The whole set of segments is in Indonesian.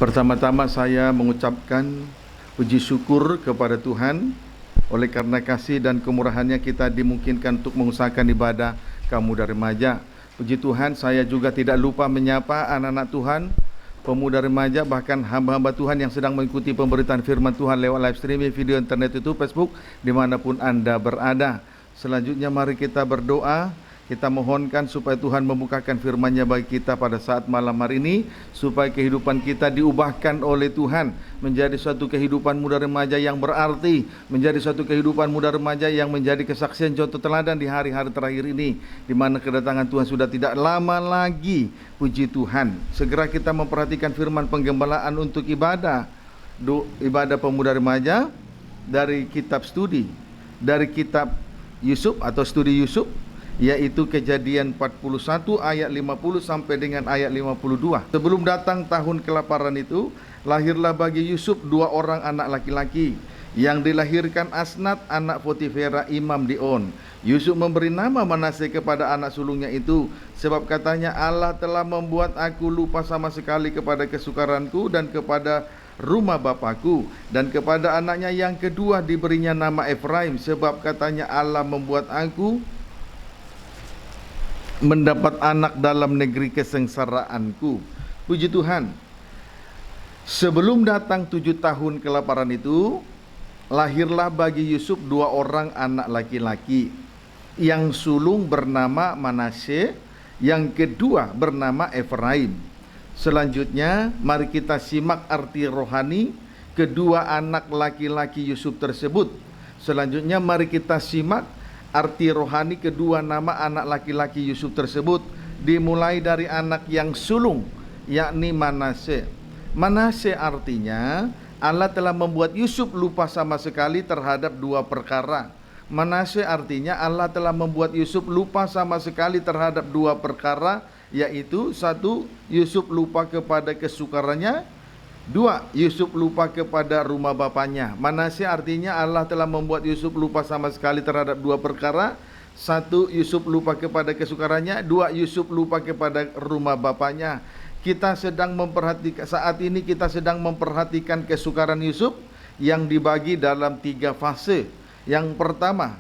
Pertama-tama saya mengucapkan puji syukur kepada Tuhan oleh karena kasih dan kemurahannya kita dimungkinkan untuk mengusahakan ibadah kaum muda remaja. Puji Tuhan, saya juga tidak lupa menyapa anak-anak Tuhan, pemuda remaja, bahkan hamba-hamba Tuhan yang sedang mengikuti pemberitaan firman Tuhan lewat live streaming video internet itu Facebook, dimanapun Anda berada. Selanjutnya mari kita berdoa. Kita mohonkan supaya Tuhan membukakan firman-Nya bagi kita pada saat malam hari ini, supaya kehidupan kita diubahkan oleh Tuhan menjadi suatu kehidupan muda remaja yang berarti, menjadi suatu kehidupan muda remaja yang menjadi kesaksian contoh teladan di hari-hari terakhir ini, di mana kedatangan Tuhan sudah tidak lama lagi. Puji Tuhan. Segera kita memperhatikan firman penggembalaan untuk ibadah pemuda remaja dari kitab studi, dari kitab Yusuf atau studi Yusuf, yaitu Kejadian 41 ayat 50 sampai dengan ayat 52. Sebelum datang tahun kelaparan itu, lahirlah bagi Yusuf 2 orang anak laki-laki, yang dilahirkan Asnat anak Potifera imam di On. Yusuf memberi nama Manasye kepada anak sulungnya itu, sebab katanya, Allah telah membuat aku lupa sama sekali kepada kesukaranku dan kepada rumah bapakku. Dan kepada anaknya yang kedua diberinya nama Efraim, sebab katanya, Allah membuat aku mendapat anak dalam negeri kesengsaraanku. Puji Tuhan. Sebelum datang 7 tahun kelaparan itu, lahirlah bagi Yusuf 2 orang anak laki-laki. Yang sulung bernama Manasye, yang kedua bernama Efraim. Selanjutnya mari kita simak arti rohani kedua anak laki-laki Yusuf tersebut. Selanjutnya mari kita simak arti rohani kedua nama anak laki-laki Yusuf tersebut, dimulai dari anak yang sulung, yakni Manasye. Manasye artinya Allah telah membuat Yusuf lupa sama sekali terhadap 2 perkara. Manasye artinya Allah telah membuat Yusuf lupa sama sekali terhadap 2 perkara, yaitu 1. Yusuf lupa kepada kesukarannya. 2. Yusuf lupa kepada rumah bapaknya. Manasye artinya Allah telah membuat Yusuf lupa sama sekali terhadap 2 perkara. 1. Yusuf lupa kepada kesukarannya. 2. Yusuf lupa kepada rumah bapaknya. Saat ini kita sedang memperhatikan kesukaran Yusuf yang dibagi dalam 3 fase. Yang pertama,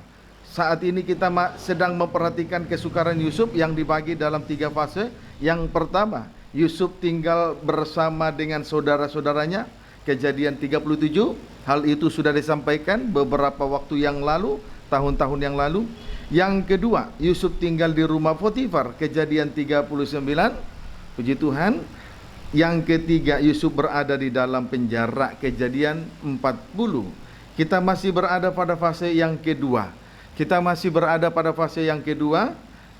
saat ini kita sedang memperhatikan kesukaran Yusuf yang dibagi dalam 3 fase. Yang pertama, Yusuf tinggal bersama dengan saudara-saudaranya. Kejadian 37. Hal itu sudah disampaikan beberapa waktu yang lalu, tahun-tahun yang lalu. Yang kedua, Yusuf tinggal di rumah Potifar. Kejadian 39. Puji Tuhan. Yang ketiga, Yusuf berada di dalam penjara. Kejadian 40. Kita masih berada pada fase yang kedua.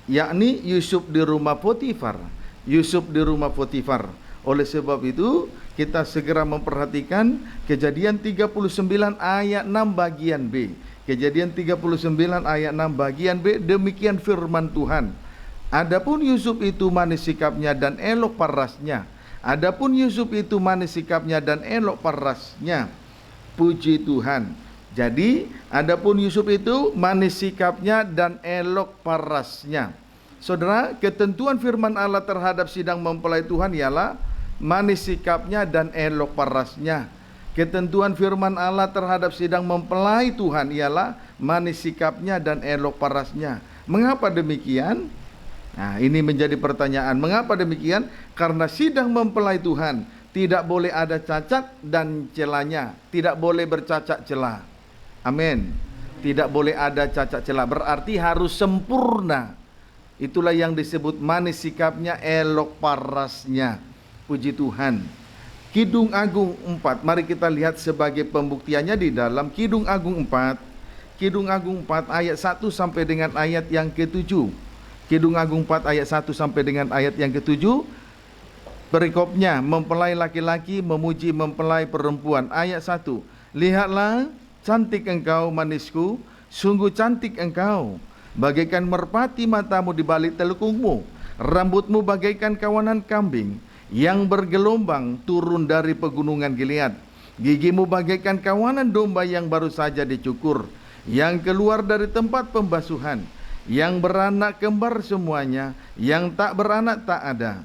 Yakni Yusuf di rumah Potifar. Oleh sebab itu, kita segera memperhatikan Kejadian 39 ayat 6 bagian B. Kejadian 39 ayat 6 bagian B, demikian firman Tuhan. Adapun Yusuf itu manis sikapnya dan elok parasnya. Puji Tuhan. Jadi, adapun Yusuf itu manis sikapnya dan elok parasnya. Saudara, ketentuan firman Allah terhadap sidang mempelai Tuhan ialah manis sikapnya dan elok parasnya. Ketentuan firman Allah terhadap sidang mempelai Tuhan ialah manis sikapnya dan elok parasnya. Mengapa demikian? Nah, ini menjadi pertanyaan. Mengapa demikian? Karena sidang mempelai Tuhan tidak boleh ada cacat dan celanya. Tidak boleh bercacat celah. Amin. Tidak boleh ada cacat celah. Berarti harus sempurna. Itulah yang disebut manis sikapnya, elok parasnya. Puji Tuhan. Kidung Agung 4. Mari kita lihat sebagai pembuktiannya di dalam Kidung Agung 4. Kidung Agung 4 ayat 1 sampai dengan ayat yang ke-7. Kidung Agung 4 ayat 1 sampai dengan ayat yang ke-7. Perikopnya, mempelai laki-laki memuji mempelai perempuan. Ayat 1. Lihatlah, cantik engkau manisku, sungguh cantik engkau. Bagaikan merpati matamu di balik telukungmu, rambutmu bagaikan kawanan kambing yang bergelombang turun dari pegunungan Gilead. Gigimu bagaikan kawanan domba yang baru saja dicukur, yang keluar dari tempat pembasuhan, yang beranak kembar semuanya, yang tak beranak tak ada.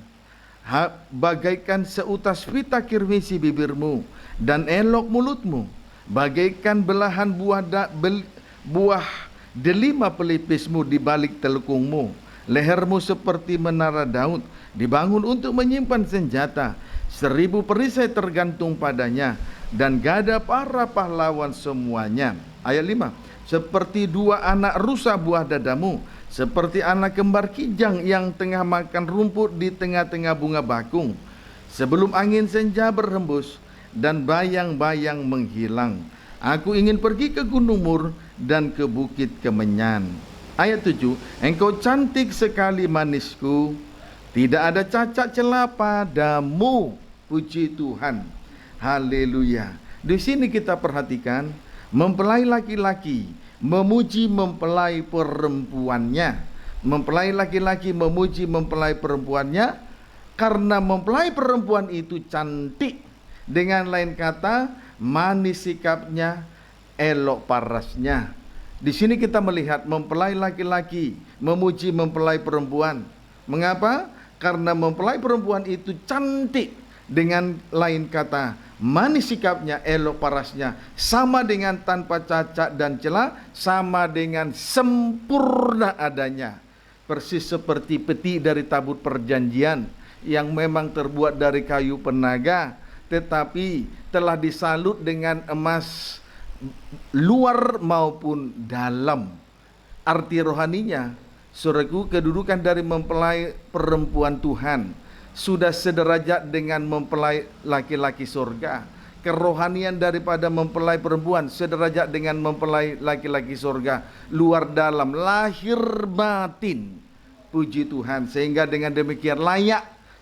bagaikan seutas pita kirmisi bibirmu dan elok mulutmu, bagaikan belahan buah delima pelipismu di balik telukungmu. Lehermu seperti menara Daud, dibangun untuk menyimpan senjata. 1000 perisai tergantung padanya, dan gada para pahlawan semuanya. Ayat 5. Seperti 2 anak rusa buah dadamu, seperti anak kembar kijang yang tengah makan rumput di tengah-tengah bunga bakung. Sebelum angin senja berhembus dan bayang-bayang menghilang, aku ingin pergi ke Gunung Mur dan ke Bukit Kemenyan. Ayat 7. Engkau cantik sekali manisku, tidak ada cacat celah padamu. Puji Tuhan. Haleluya. Di sini kita perhatikan mempelai laki-laki memuji mempelai perempuannya. Mempelai laki-laki memuji mempelai perempuannya karena mempelai perempuan itu cantik. Dengan lain kata, manis sikapnya, elok parasnya. Di sini kita melihat mempelai laki-laki memuji mempelai perempuan. Mengapa? Karena mempelai perempuan itu cantik. Dengan lain kata, manis sikapnya, elok parasnya, sama dengan tanpa cacat dan celah, sama dengan sempurna adanya. Persis seperti peti dari tabut perjanjian yang memang terbuat dari kayu penaga, tetapi telah disalut dengan emas luar maupun dalam. Arti rohaninya, saudaraku, kedudukan dari mempelai perempuan Tuhan sudah sederajat dengan mempelai laki-laki surga. Kerohanian daripada mempelai perempuan sederajat dengan mempelai laki-laki surga. Luar dalam, lahir batin. Puji Tuhan. Sehingga dengan demikian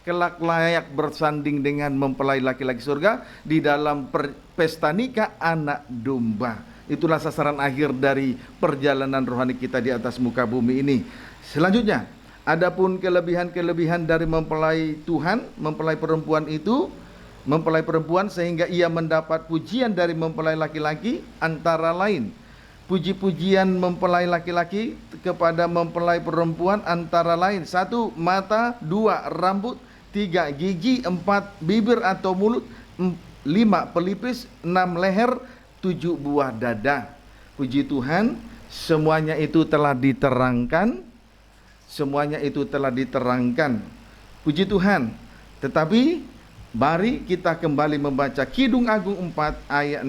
kelak layak bersanding dengan mempelai laki-laki surga di dalam pesta nikah anak domba. Itulah sasaran akhir dari perjalanan rohani kita di atas muka bumi ini. Selanjutnya, adapun kelebihan-kelebihan dari mempelai Tuhan, mempelai perempuan itu, mempelai perempuan sehingga ia mendapat pujian dari mempelai laki-laki, antara lain puji-pujian mempelai laki-laki kepada mempelai perempuan antara lain: 1. Mata, 2. Rambut, 3. Gigi, 4. Bibir atau mulut, 5. Pelipis, 6. Leher, 7. Buah dada. Puji Tuhan, semuanya itu telah diterangkan. Semuanya itu telah diterangkan. Puji Tuhan. Tetapi mari kita kembali membaca Kidung Agung 4 ayat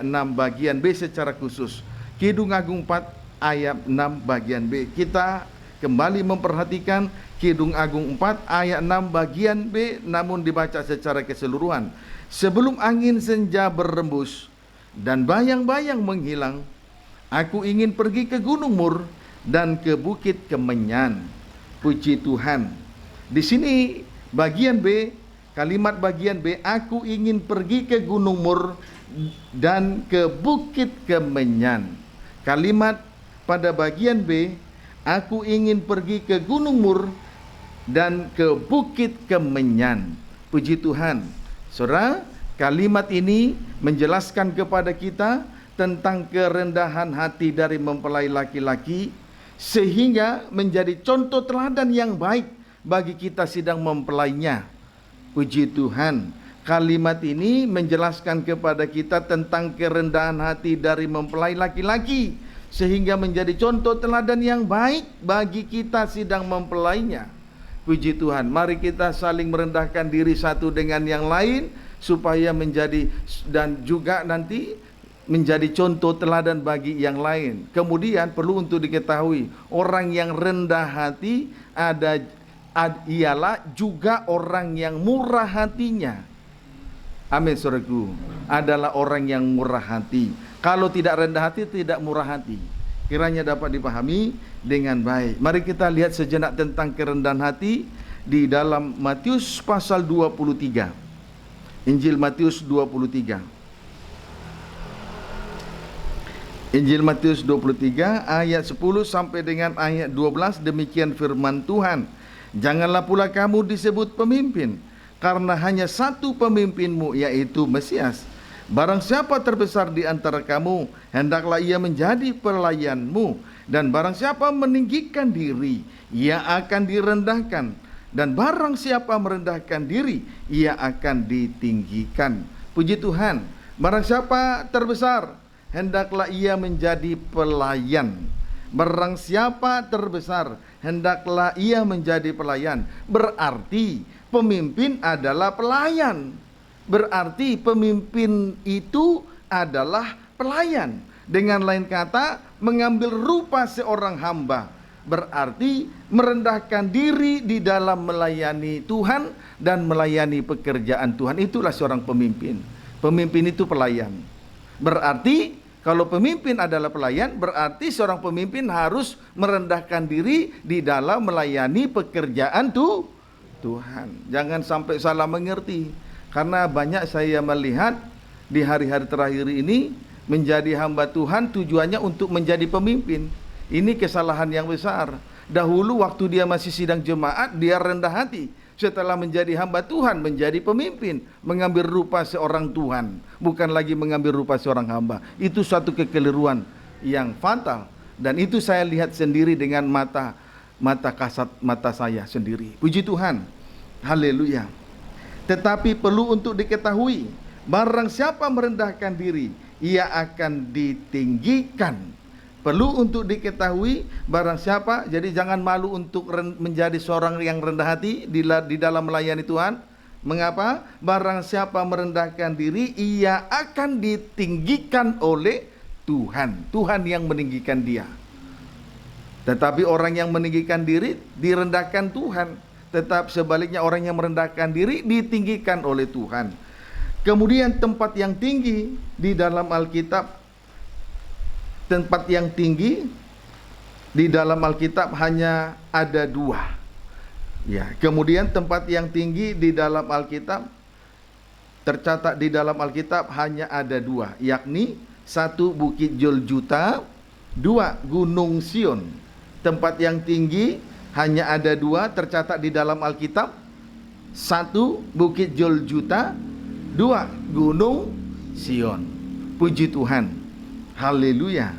6 bagian B secara khusus. Kidung Agung 4 ayat 6 bagian B. Kita kembali memperhatikan Kidung Agung 4 ayat 6 bagian B, namun dibaca secara keseluruhan. Sebelum angin senja berembus dan bayang-bayang menghilang, aku ingin pergi ke Gunung Mur dan ke Bukit Kemenyan. Puji Tuhan. Di sini bagian B, kalimat bagian B, aku ingin pergi ke Gunung Mur dan ke Bukit Kemenyan. Kalimat pada bagian B, aku ingin pergi ke Gunung Mur dan ke Bukit Kemenyan. Puji Tuhan. Saudara, kalimat ini menjelaskan kepada kita tentang kerendahan hati dari mempelai laki-laki, sehingga menjadi contoh teladan yang baik bagi kita sedang mempelainya. Puji Tuhan. Kalimat ini menjelaskan kepada kita tentang kerendahan hati dari mempelai laki-laki, sehingga menjadi contoh teladan yang baik bagi kita sedang mempelainya. Puji Tuhan. Mari kita saling merendahkan diri satu dengan yang lain, supaya menjadi dan juga nanti menjadi contoh teladan bagi yang lain. Kemudian perlu untuk diketahui, orang yang rendah hati ialah juga orang yang murah hatinya. Amin, saudaraku. Adalah orang yang murah hati. Kalau tidak rendah hati, tidak murah hati. Kiranya dapat dipahami dengan baik. Mari kita lihat sejenak tentang kerendahan hati di dalam Matius pasal 23. Injil Matius 23. Injil Matius 23 ayat 10 sampai dengan ayat 12, demikian firman Tuhan. Janganlah pula kamu disebut pemimpin, karena hanya satu pemimpinmu, yaitu Mesias. Barang siapa terbesar di antara kamu, hendaklah ia menjadi pelayanmu. Dan barang siapa meninggikan diri, ia akan direndahkan. Dan barang siapa merendahkan diri, ia akan ditinggikan. Puji Tuhan. Barang siapa terbesar, hendaklah ia menjadi pelayan. Barang siapa terbesar, hendaklah ia menjadi pelayan. Berarti pemimpin adalah pelayan. Berarti pemimpin itu adalah pelayan. Dengan lain kata, mengambil rupa seorang hamba. Berarti merendahkan diri di dalam melayani Tuhan dan melayani pekerjaan Tuhan. Itulah seorang pemimpin. Pemimpin itu pelayan. Berarti kalau pemimpin adalah pelayan, berarti seorang pemimpin harus merendahkan diri di dalam melayani pekerjaan Tuhan. Jangan sampai salah mengerti. Karena banyak saya melihat di hari-hari terakhir ini, menjadi hamba Tuhan tujuannya untuk menjadi pemimpin. Ini kesalahan yang besar. Dahulu waktu dia masih sidang jemaat, dia rendah hati. Setelah menjadi hamba Tuhan, menjadi pemimpin, mengambil rupa seorang Tuhan, bukan lagi mengambil rupa seorang hamba. Itu suatu kekeliruan yang fatal. Dan itu saya lihat sendiri dengan mata kasat mata saya sendiri. Puji Tuhan. Haleluya. Tetapi perlu untuk diketahui, barang siapa merendahkan diri, ia akan ditinggikan. Perlu untuk diketahui barang siapa, jadi jangan malu untuk menjadi seorang yang rendah hati di dalam melayani Tuhan. Mengapa? Barang siapa merendahkan diri, ia akan ditinggikan oleh Tuhan. Tuhan yang meninggikan dia. Tetapi orang yang meninggikan diri direndahkan Tuhan. Tetap sebaliknya, orang yang merendahkan diri ditinggikan oleh Tuhan. Kemudian tempat yang tinggi di dalam Alkitab, tempat yang tinggi di dalam Alkitab hanya ada dua. Ya, kemudian tempat yang tinggi di dalam Alkitab, tercatat di dalam Alkitab hanya ada dua, yakni satu Bukit Joljuta, dua Gunung Sion. Tempat yang tinggi hanya ada dua, tercatat di dalam Alkitab, satu Bukit Joljuta, dua Gunung Sion. Puji Tuhan. Haleluya.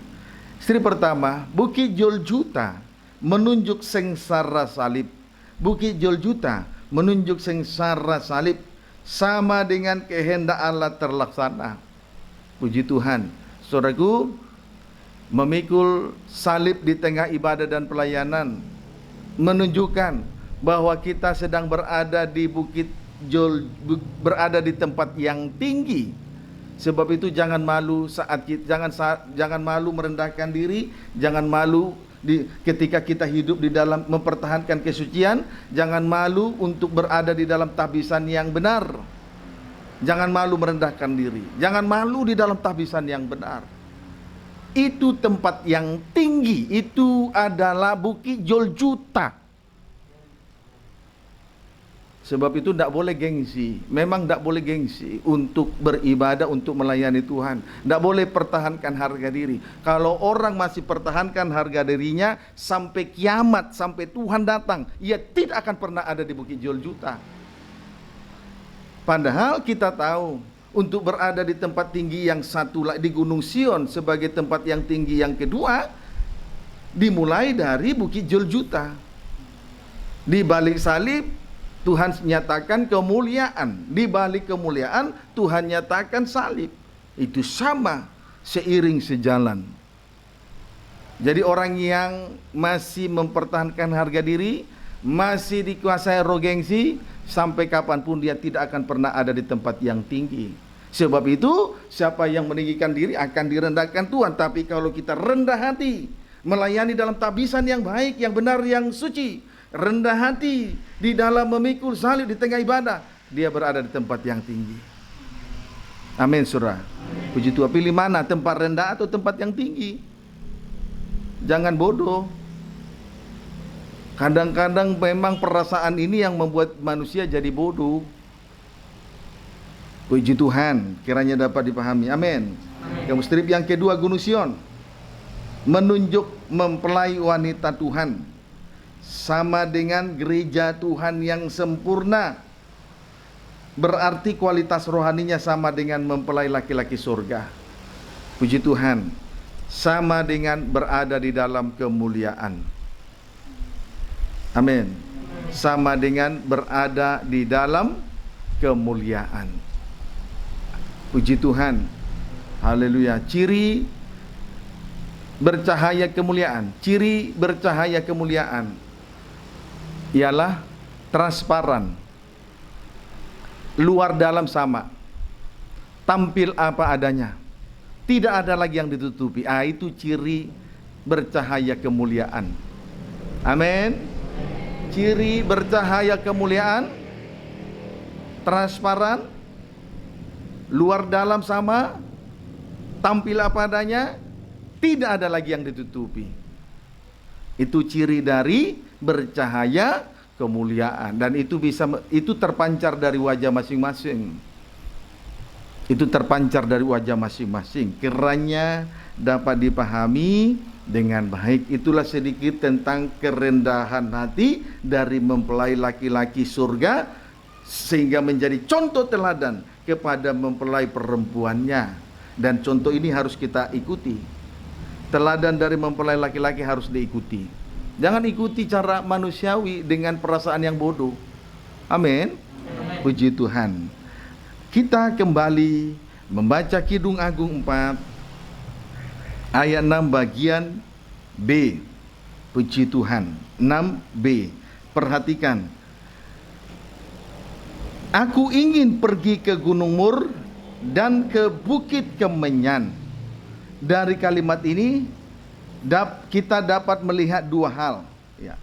Istri pertama, Bukit Joljuta menunjuk sengsara salib. Bukit Joljuta menunjuk sengsara salib, sama dengan kehendak Allah terlaksana. Puji Tuhan. Saudaraku, memikul salib di tengah ibadah dan pelayanan menunjukkan bahwa kita sedang berada di berada di tempat yang tinggi. Sebab itu jangan malu jangan malu merendahkan diri, jangan malu ketika kita hidup di dalam mempertahankan kesucian, jangan malu untuk berada di dalam tahbisan yang benar. Jangan malu merendahkan diri, jangan malu di dalam tahbisan yang benar. Itu tempat yang tinggi, itu adalah Bukit Joljuta. Sebab itu tidak boleh gengsi. Memang tidak boleh gengsi untuk beribadah, untuk melayani Tuhan. Tidak boleh pertahankan harga diri. Kalau orang masih pertahankan harga dirinya sampai kiamat, sampai Tuhan datang, ia tidak akan pernah ada di Bukit Joljuta. Padahal kita tahu, untuk berada di tempat tinggi yang satu, di Gunung Sion sebagai tempat yang tinggi yang kedua, dimulai dari Bukit Joljuta. Di balik salib Tuhan nyatakan kemuliaan, di balik kemuliaan Tuhan nyatakan salib. Itu sama, seiring sejalan. Jadi orang yang masih mempertahankan harga diri, masih dikuasai roh gengsi, sampai kapanpun dia tidak akan pernah ada di tempat yang tinggi. Sebab itu, siapa yang meninggikan diri akan direndahkan Tuhan. Tapi kalau kita rendah hati, melayani dalam tabisan yang baik, yang benar, yang suci, rendah hati di dalam memikul salib di tengah ibadah, dia berada di tempat yang tinggi. Amin, saudara. Puji Tuhan. Pilih mana, tempat rendah atau tempat yang tinggi? Jangan bodoh. Kadang-kadang memang perasaan ini yang membuat manusia jadi bodoh. Puji Tuhan, kiranya dapat dipahami. Amin. Yang strip yang kedua, Gunung Sion menunjuk mempelai wanita Tuhan, sama dengan gereja Tuhan yang sempurna. Berarti kualitas rohaninya sama dengan mempelai laki-laki surga. Puji Tuhan. Sama dengan berada di dalam kemuliaan. Amin. sama dengan berada di dalam kemuliaan. Puji Tuhan. Haleluya. Ciri bercahaya kemuliaan. Ciri bercahaya kemuliaan ialah transparan. Luar dalam sama. Tampil apa adanya. Tidak ada lagi yang ditutupi. Itu ciri bercahaya kemuliaan. Amin. Ciri bercahaya kemuliaan, transparan, luar dalam sama, tampil apa adanya, tidak ada lagi yang ditutupi. Itu ciri dari bercahaya kemuliaan, dan itu terpancar dari wajah masing-masing. Itu terpancar dari wajah masing-masing. Kiranya dapat dipahami dengan baik. Itulah sedikit tentang kerendahan hati dari mempelai laki-laki surga, sehingga menjadi contoh teladan kepada mempelai perempuannya. Dan contoh ini harus kita ikuti. Teladan dari mempelai laki-laki harus diikuti. Jangan ikuti cara manusiawi dengan perasaan yang bodoh. Amin. Puji Tuhan. Kita kembali membaca Kidung Agung 4 ayat 6 bagian B. Puji Tuhan. 6b. Perhatikan. Aku ingin pergi ke Gunung Mur dan ke Bukit Kemenyan. Dari kalimat ini kita dapat melihat dua hal. Ya.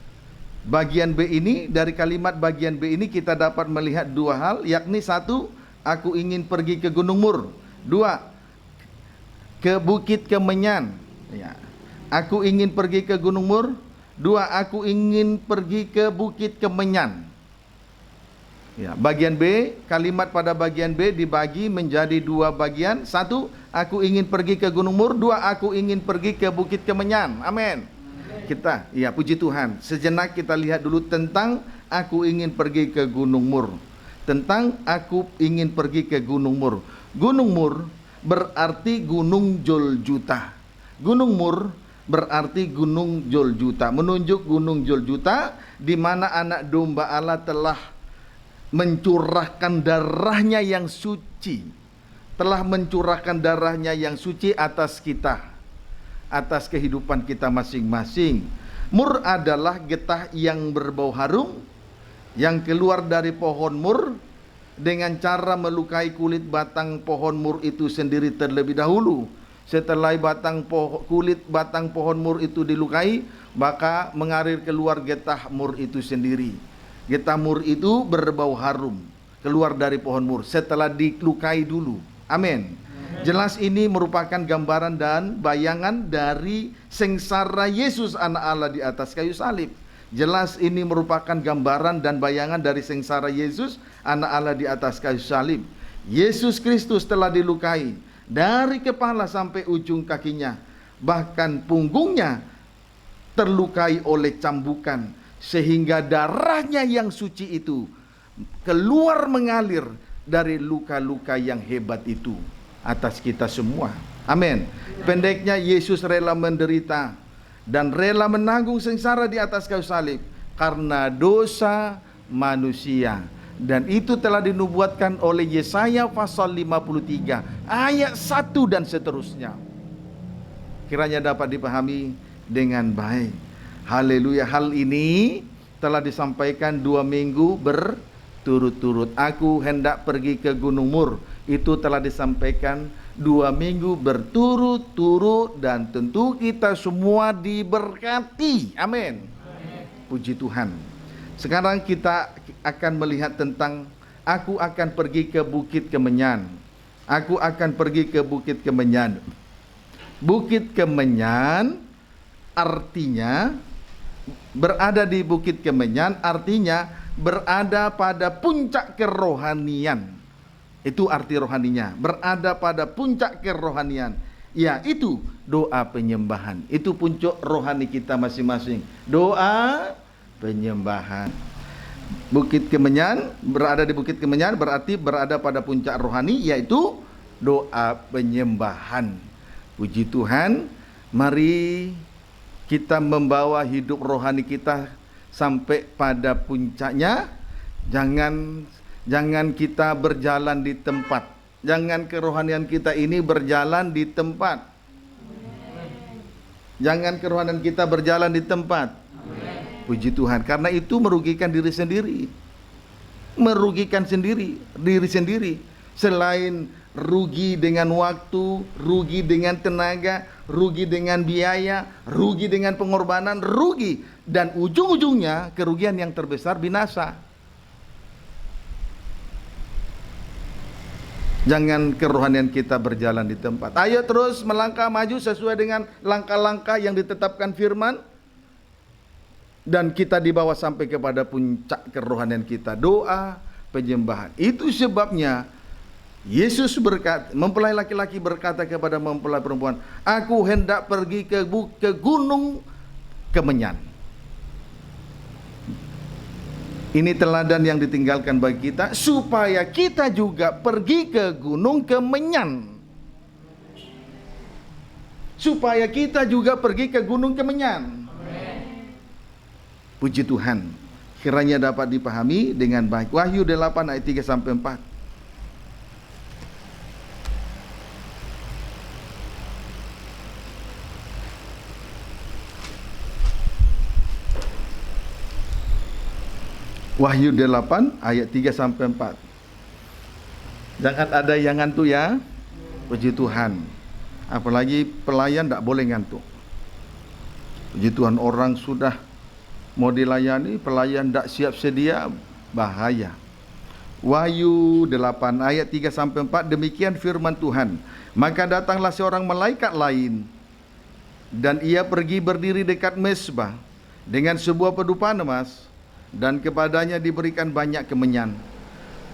Bagian B ini, dari kalimat bagian B ini kita dapat melihat dua hal, yakni satu, aku ingin pergi ke Gunung Mur. Dua, ke Bukit Kemenyan. Ya. Aku ingin pergi ke Gunung Mur. Dua, aku ingin pergi ke Bukit Kemenyan. Ya, bagian B, kalimat pada bagian B dibagi menjadi dua bagian. Satu, aku ingin pergi ke Gunung Mur. Dua, aku ingin pergi ke Bukit Kemenyan. Amin. Kita, ya puji Tuhan. Sejenak kita lihat dulu tentang aku ingin pergi ke Gunung Mur. Tentang aku ingin pergi ke Gunung Mur. Gunung Mur berarti Gunung Joljuta. Gunung Mur berarti Gunung Joljuta, menunjuk Gunung Joljuta di mana anak domba Allah telah mencurahkan darahnya yang suci, telah mencurahkan darahnya yang suci atas kita, atas kehidupan kita masing-masing. Mur adalah getah yang berbau harum yang keluar dari pohon mur dengan cara melukai kulit batang pohon mur itu sendiri terlebih dahulu. Setelah kulit batang pohon mur itu dilukai, maka mengalir keluar getah mur itu sendiri. Getah mur itu berbau harum keluar dari pohon mur setelah dilukai dulu. Amin. Jelas ini merupakan gambaran dan bayangan dari sengsara Yesus anak Allah di atas kayu salib. Jelas ini merupakan gambaran dan bayangan dari sengsara Yesus anak Allah di atas kayu salib. Yesus Kristus telah dilukai dari kepala sampai ujung kakinya, bahkan punggungnya terlukai oleh cambukan, sehingga darahnya yang suci itu keluar mengalir dari luka-luka yang hebat itu atas kita semua. Amin. Pendeknya, Yesus rela menderita dan rela menanggung sengsara di atas kayu salib karena dosa manusia. Dan itu telah dinubuatkan oleh Yesaya pasal 53 ayat 1 dan seterusnya. Kiranya dapat dipahami dengan baik. Haleluya. Hal ini telah disampaikan 2 minggu berturut-turut. Aku hendak pergi ke Gunung Mur. Itu telah disampaikan 2 minggu berturut-turut, dan tentu kita semua diberkati. Amin. Puji Tuhan. Sekarang kita akan melihat tentang aku akan pergi ke Bukit Kemenyan. Aku akan pergi ke Bukit Kemenyan. Bukit Kemenyan artinya, berada di Bukit Kemenyan artinya berada pada puncak kerohanian. Itu arti rohaninya, berada pada puncak kerohanian. Ya, itu doa penyembahan. Itu puncak rohani kita masing-masing. Doa penyembahan. Bukit Kemenyan, berada di Bukit Kemenyan berarti berada pada puncak rohani, yaitu doa penyembahan. Puji Tuhan. Mari kita membawa hidup rohani kita sampai pada puncaknya. Jangan kita berjalan di tempat. Jangan kerohanian kita ini berjalan di tempat. Jangan kerohanian kita berjalan di tempat. Puji Tuhan. Karena itu merugikan diri sendiri. Merugikan diri sendiri. Selain rugi dengan waktu, rugi dengan tenaga, rugi dengan biaya, rugi dengan pengorbanan, rugi. Dan ujung-ujungnya kerugian yang terbesar binasa. Jangan kerohanian kita berjalan di tempat. Ayo terus melangkah maju sesuai dengan langkah-langkah yang ditetapkan firman. Dan kita dibawa sampai kepada puncak kerohanian kita. Doa, penyembahan. Itu sebabnya Yesus berkata, mempelai laki-laki berkata kepada mempelai perempuan, aku hendak pergi ke gunung Kemenyan. Ini teladan yang ditinggalkan bagi kita, supaya kita juga pergi ke gunung Kemenyan. Supaya kita juga pergi ke gunung Kemenyan. Puji Tuhan. Kiranya dapat dipahami dengan baik. Wahyu 8 ayat 3 sampai 4. Wahyu 8 ayat 3 sampai 4. Jangan ada yang ngantuk ya. Puji Tuhan. Apalagi pelayan tidak boleh ngantuk. Puji Tuhan, orang sudah mau dilayani, pelayan tidak siap sedia, bahaya. Wahyu 8 ayat 3 sampai 4, demikian firman Tuhan. Maka datanglah seorang malaikat lain, dan ia pergi berdiri dekat mezbah dengan sebuah pedupan emas, dan kepadanya diberikan banyak kemenyan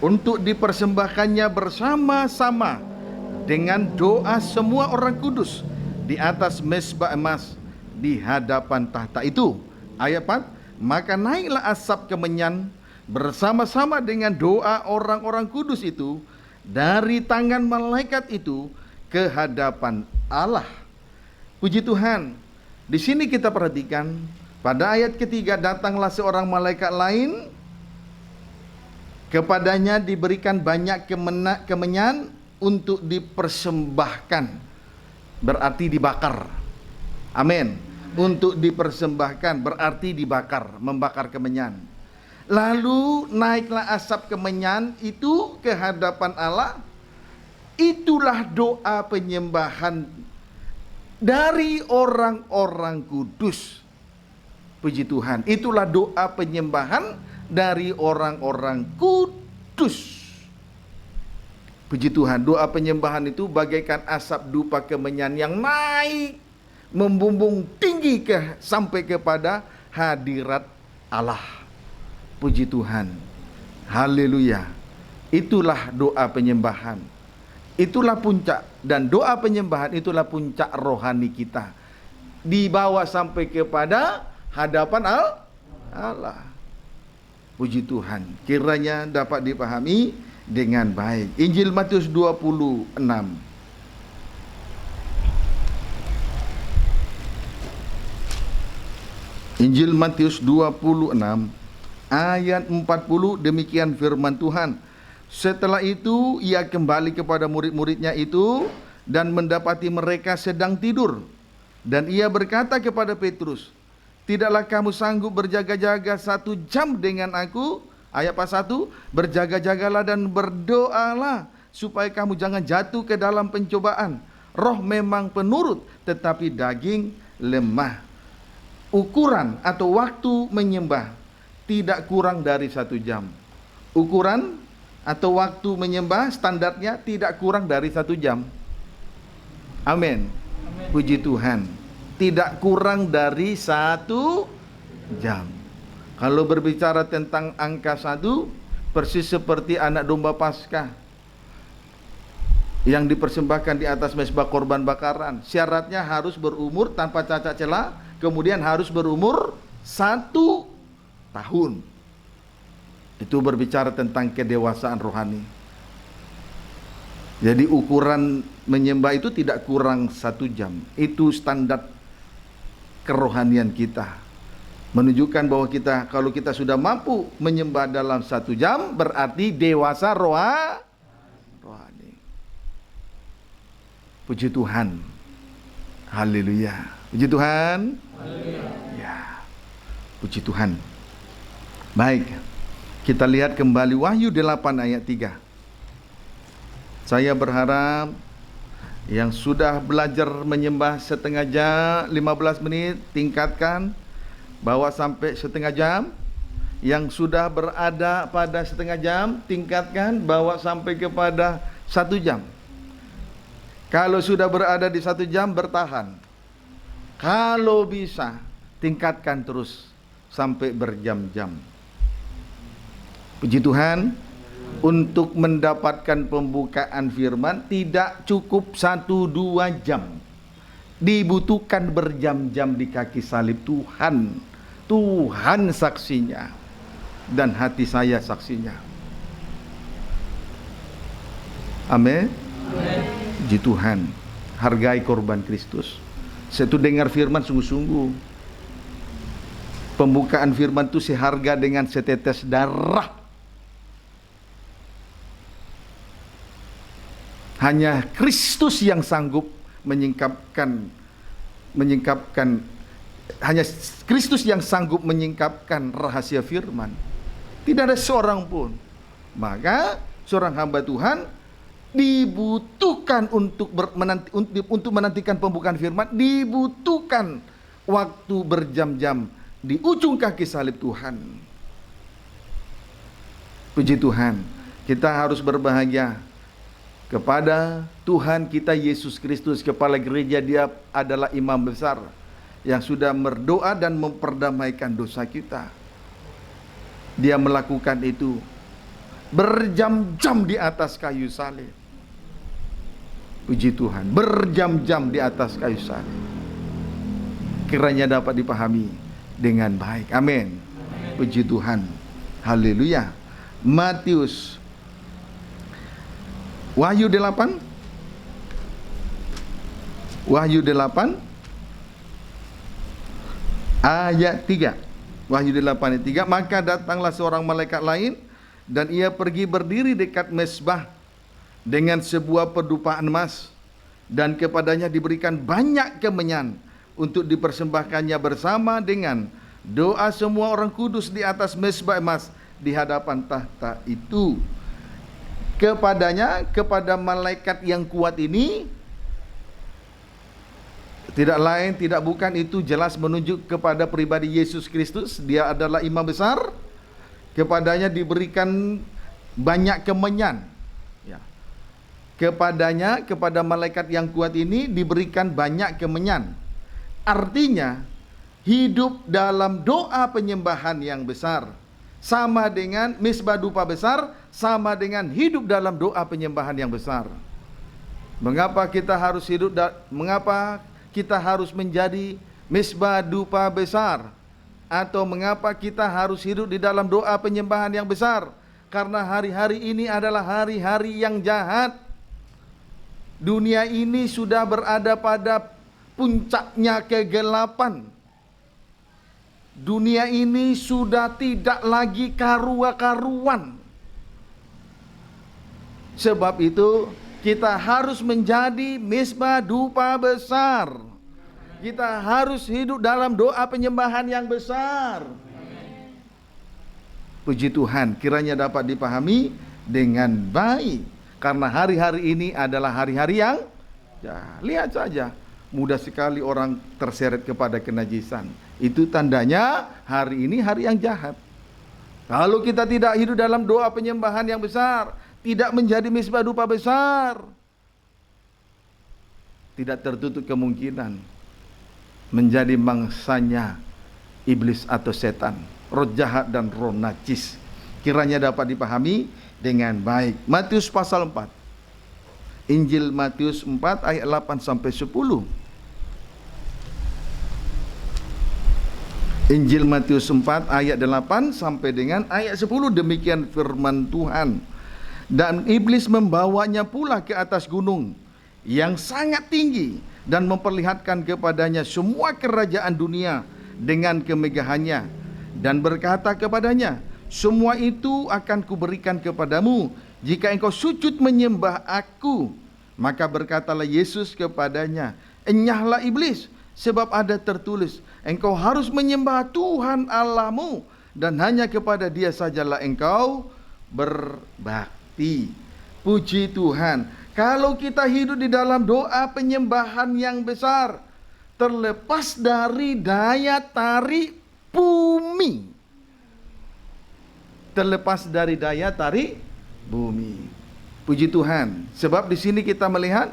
untuk dipersembahkannya bersama-sama dengan doa semua orang kudus di atas mezbah emas di hadapan tahta itu. Ayat 4, maka naiklah asap kemenyan bersama-sama dengan doa orang-orang kudus itu dari tangan malaikat itu ke hadapan Allah. Puji Tuhan. Di sini kita perhatikan, pada ayat ketiga, datanglah seorang malaikat lain, kepadanya diberikan banyak kemenyan untuk dipersembahkan, berarti dibakar. Amin. Untuk dipersembahkan berarti dibakar, membakar kemenyan. Lalu naiklah asap kemenyan itu ke hadapan Allah. Itulah doa penyembahan dari orang-orang kudus. Puji Tuhan, itulah doa penyembahan dari orang-orang kudus. Puji Tuhan, doa penyembahan itu bagaikan asap dupa kemenyan yang naik, membumbung tinggi sampai kepada hadirat Allah. Puji Tuhan, haleluya. Itulah doa penyembahan. Itulah puncak, dan doa penyembahan itulah puncak rohani kita, dibawa sampai kepada hadapan Allah. Puji Tuhan. Kiranya dapat dipahami dengan baik. Injil Matius 26. Injil Matius 26 ayat 40, demikian firman Tuhan. Setelah itu ia kembali kepada murid-muridnya itu dan mendapati mereka sedang tidur. Dan ia berkata kepada Petrus, tidaklah kamu sanggup berjaga-jaga 1 jam dengan aku? Ayat 1, berjaga-jagalah dan berdoalah supaya kamu jangan jatuh ke dalam pencobaan. Roh memang penurut, tetapi daging lemah. Ukuran atau waktu menyembah tidak kurang dari 1 jam. Ukuran atau waktu menyembah standarnya tidak kurang dari 1 jam. Amin. Puji Tuhan. Tidak kurang dari 1 jam. Kalau berbicara tentang angka 1, persis seperti anak domba Paskah yang dipersembahkan di atas mezbah korban bakaran. Syaratnya harus berumur tanpa cacat celah, kemudian harus berumur 1 tahun. Itu berbicara tentang kedewasaan rohani. Jadi ukuran menyembah itu tidak kurang 1 jam. Itu standar kerohanian kita. menunjukkan bahwa kalau kita sudah mampu menyembah dalam 1 jam, berarti dewasa rohani. Puji Tuhan. Haleluya. Puji Tuhan. Haleluya. Ya. Puji Tuhan. Baik. Kita lihat kembali Wahyu 8 ayat 3. Saya berharap yang sudah belajar menyembah setengah jam, 15 menit, tingkatkan bawa sampai setengah jam. Yang sudah berada pada setengah jam, tingkatkan bawa sampai kepada 1 jam. Kalau sudah berada di 1 jam, bertahan. Kalau bisa, tingkatkan terus sampai berjam-jam. Puji Tuhan. Untuk mendapatkan pembukaan firman tidak cukup 1-2 jam. Dibutuhkan berjam-jam di kaki salib Tuhan. Tuhan saksinya. Dan hati saya saksinya. Amin. Puji Tuhan. Hargai korban Kristus. Saya tuh dengar firman sungguh-sungguh. Pembukaan firman itu seharga dengan setetes darah. Hanya Kristus yang sanggup menyingkapkan, hanya Kristus yang sanggup menyingkapkan rahasia firman. Tidak ada seorang pun. Maka seorang hamba Tuhan dibutuhkan untuk menantikan pembukaan firman, dibutuhkan waktu berjam-jam di ujung kaki salib Tuhan. Puji Tuhan. Kita harus berbahagia kepada Tuhan kita Yesus Kristus, kepala gereja. Dia adalah imam besar yang sudah berdoa dan memperdamaikan dosa kita. Dia melakukan itu berjam-jam di atas kayu salib. Puji Tuhan, berjam-jam di atas kayu salib. Kiranya dapat dipahami dengan baik. Amin. Puji Tuhan. Haleluya. Matius, Wahyu 8 ayat 3. Wahyu 8 ayat 3. Maka datanglah seorang malaikat lain, dan ia pergi berdiri dekat mezbah dengan sebuah pedupaan emas, dan kepadanya diberikan banyak kemenyan untuk dipersembahkannya bersama dengan doa semua orang kudus di atas mezbah emas di hadapan tahta itu. Kepada malaikat yang kuat ini, tidak lain tidak bukan, itu jelas menunjuk kepada pribadi Yesus Kristus. Dia adalah imam besar. Kepadanya diberikan banyak kemenyan. Ya. Kepada malaikat yang kuat ini diberikan banyak kemenyan. Artinya hidup dalam doa penyembahan yang besar, sama dengan mezbah dupa besar, sama dengan hidup dalam doa penyembahan yang besar. Mengapa kita harus menjadi mezbah dupa besar? Atau mengapa kita harus hidup di dalam doa penyembahan yang besar? Karena hari-hari ini adalah hari-hari yang jahat. Dunia ini sudah berada pada puncaknya kegelapan. Dunia ini sudah tidak lagi karu-karuan. Sebab itu kita harus menjadi mezbah dupa besar. Kita harus hidup dalam doa penyembahan yang besar. Puji Tuhan, kiranya dapat dipahami dengan baik. Karena hari-hari ini adalah hari-hari yang lihat saja, mudah sekali orang terseret kepada kenajisan. Itu tandanya hari ini hari yang jahat. Kalau kita tidak hidup dalam doa penyembahan yang besar, tidak menjadi mezbah dupa besar, tidak tertutup kemungkinan menjadi mangsanya iblis atau setan, roh jahat dan roh najis. Kiranya dapat dipahami dengan baik. Matius pasal 4. Injil Matius 4 ayat 8 sampai 10. Injil Matius 4 ayat 8 sampai dengan ayat 10. Demikian firman Tuhan. Dan iblis membawanya pula ke atas gunung yang sangat tinggi, dan memperlihatkan kepadanya semua kerajaan dunia dengan kemegahannya dan berkata kepadanya, semua itu akan kuberikan kepadamu jika engkau sujud menyembah aku. Maka berkatalah Yesus kepadanya, enyahlah iblis, sebab ada tertulis, engkau harus menyembah Tuhan Allahmu dan hanya kepada Dia sajalah engkau berbakti. Puji Tuhan, kalau kita hidup di dalam doa penyembahan yang besar, terlepas dari daya tarik bumi. Terlepas dari daya tarik bumi. Puji Tuhan. Sebab di sini kita melihat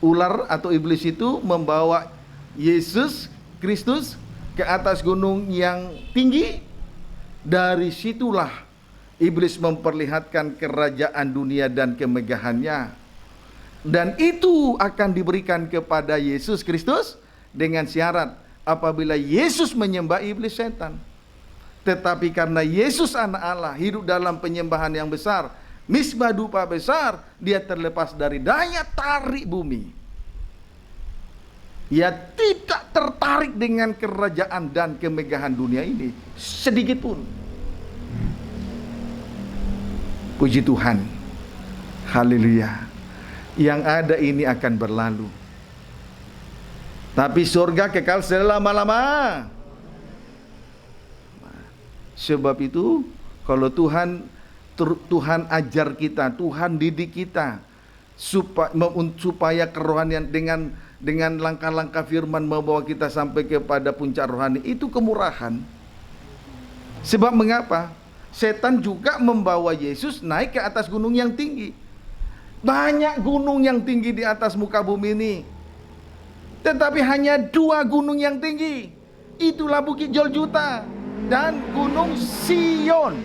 ular atau iblis itu membawa Yesus Kristus ke atas gunung yang tinggi. Dari situlah iblis memperlihatkan kerajaan dunia dan kemegahannya. Dan itu akan diberikan kepada Yesus Kristus dengan syarat apabila Yesus menyembah iblis setan. Tetapi karena Yesus anak Allah hidup dalam penyembahan yang besar, misbah dupa besar, dia terlepas dari daya tarik bumi. Ia tidak tertarik dengan kerajaan dan kemegahan dunia ini sedikit pun. Puji Tuhan. Haleluya. Yang ada ini akan berlalu, tapi surga kekal selama-lama. Sebab itu kalau Tuhan ajar kita, Tuhan didik kita supaya kerohanian dengan langkah-langkah firman membawa kita sampai kepada puncak rohani, itu kemurahan. Sebab mengapa? Setan juga membawa Yesus naik ke atas gunung yang tinggi. Banyak gunung yang tinggi di atas muka bumi ini, tetapi hanya 2 gunung yang tinggi. Itulah Bukit Golgota dan Gunung Sion.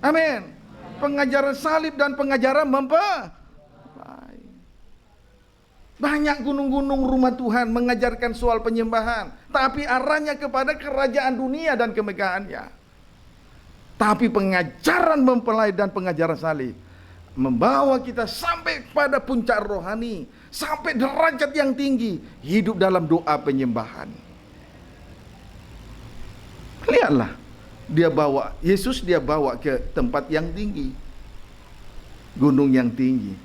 Amin. Pengajaran salib dan pengajaran mempelai. Banyak gunung-gunung rumah Tuhan mengajarkan soal penyembahan, tapi arahnya kepada kerajaan dunia dan kemegahannya. Tapi pengajaran mempelai dan pengajaran salib membawa kita sampai pada puncak rohani, sampai derajat yang tinggi, hidup dalam doa penyembahan. Lihatlah, Yesus dia bawa ke tempat yang tinggi, gunung yang tinggi.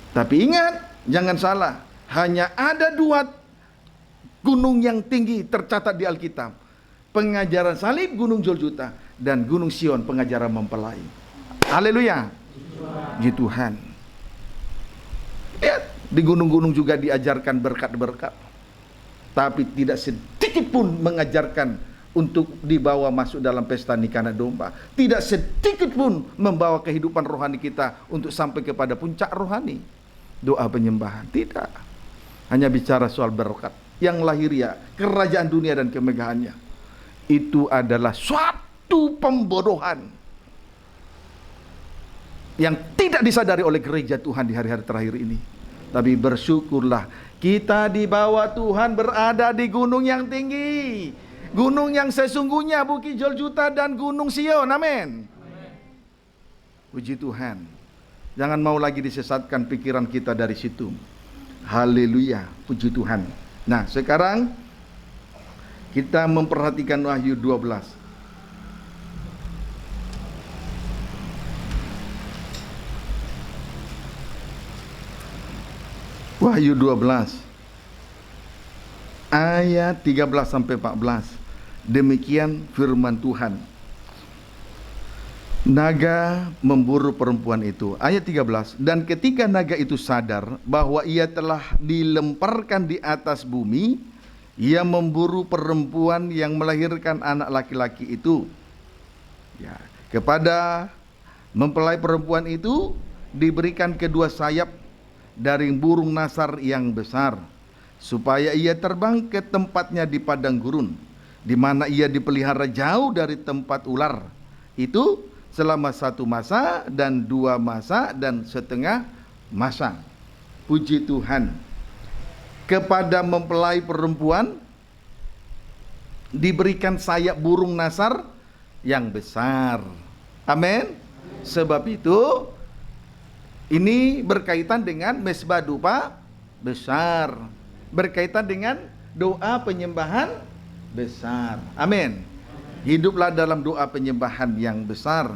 Tapi ingat, jangan salah, hanya ada 2 gunung yang tinggi tercatat di Alkitab. Pengajaran salib Gunung Golgota dan Gunung Sion pengajaran mempelai. Haleluya. Puji Tuhan. Lihat, di gunung-gunung juga diajarkan berkat-berkat, tapi tidak sedikit pun mengajarkan untuk dibawa masuk dalam pesta nikah anak domba. Tidak sedikit pun membawa kehidupan rohani kita untuk sampai kepada puncak rohani. Doa penyembahan, tidak. Hanya bicara soal berkat yang lahiriah, kerajaan dunia dan kemegahannya. Itu adalah suatu pembodohan yang tidak disadari oleh gereja Tuhan di hari-hari terakhir ini. Tapi bersyukurlah kita dibawa Tuhan berada di gunung yang tinggi, gunung yang sesungguhnya Bukit Golgota dan Gunung Sion. Amin. Puji Tuhan. Jangan mau lagi disesatkan pikiran kita dari situ. Haleluya. Puji Tuhan. Nah, sekarang kita memperhatikan Wahyu 12. Wahyu 12 ayat 13 sampai 14. Demikian firman Tuhan. Naga memburu perempuan itu. Ayat 13. Dan ketika naga itu sadar bahwa ia telah dilemparkan di atas bumi, ia memburu perempuan yang melahirkan anak laki-laki itu. Ya, kepada mempelai perempuan itu diberikan kedua sayap dari burung nasar yang besar, supaya ia terbang ke tempatnya di padang gurun, di mana ia dipelihara jauh dari tempat ular itu selama 1 masa dan 2 masa dan setengah masa. Puji Tuhan. Kepada mempelai perempuan diberikan sayap burung nasar yang besar. Amin. Sebab itu ini berkaitan dengan mesbah dupa besar, berkaitan dengan doa penyembahan besar. Amin. Hiduplah dalam doa penyembahan yang besar.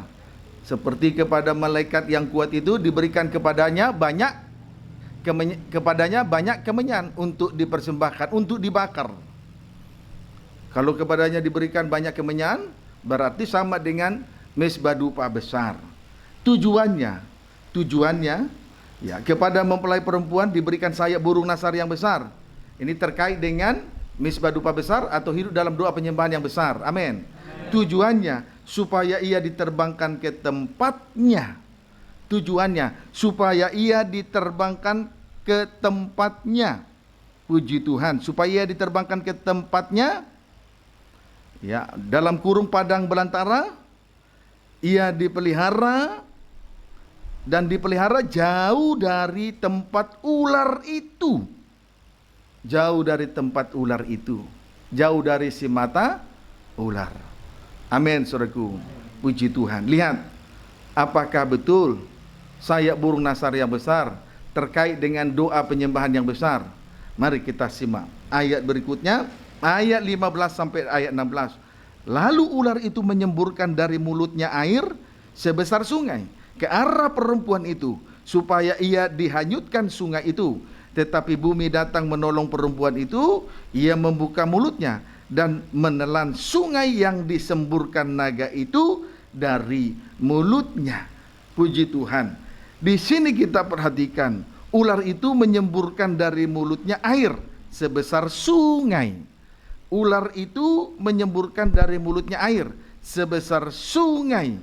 Seperti kepada malaikat yang kuat itu diberikan kepadanya banyak kemenyan untuk dipersembahkan, untuk dibakar. Kalau kepadanya diberikan banyak kemenyan, berarti sama dengan mezbah dupa besar. Tujuannya ya, kepada mempelai perempuan diberikan sayap burung nasar yang besar. Ini terkait dengan mezbah dupa besar atau hidup dalam doa penyembahan yang besar. Amin. Tujuannya supaya ia diterbangkan ke tempatnya. Tujuannya supaya ia diterbangkan ke tempatnya. Puji Tuhan, supaya ia diterbangkan ke tempatnya. Ya, dalam kurung padang belantara, ia dipelihara dan dipelihara jauh dari tempat ular itu. Jauh dari tempat ular itu. Jauh dari si mata ular. Amin, saudaraku. Puji Tuhan. Lihat, apakah betul sayap burung nasar yang besar terkait dengan doa penyembahan yang besar? Mari kita simak ayat berikutnya, ayat 15 sampai ayat 16. Lalu ular itu menyemburkan dari mulutnya air sebesar sungai ke arah perempuan itu, supaya ia dihanyutkan sungai itu. Tetapi bumi datang menolong perempuan itu. Ia membuka mulutnya dan menelan sungai yang disemburkan naga itu dari mulutnya. Puji Tuhan. Di sini kita perhatikan, ular itu menyemburkan dari mulutnya air sebesar sungai. Ular itu menyemburkan dari mulutnya air sebesar sungai.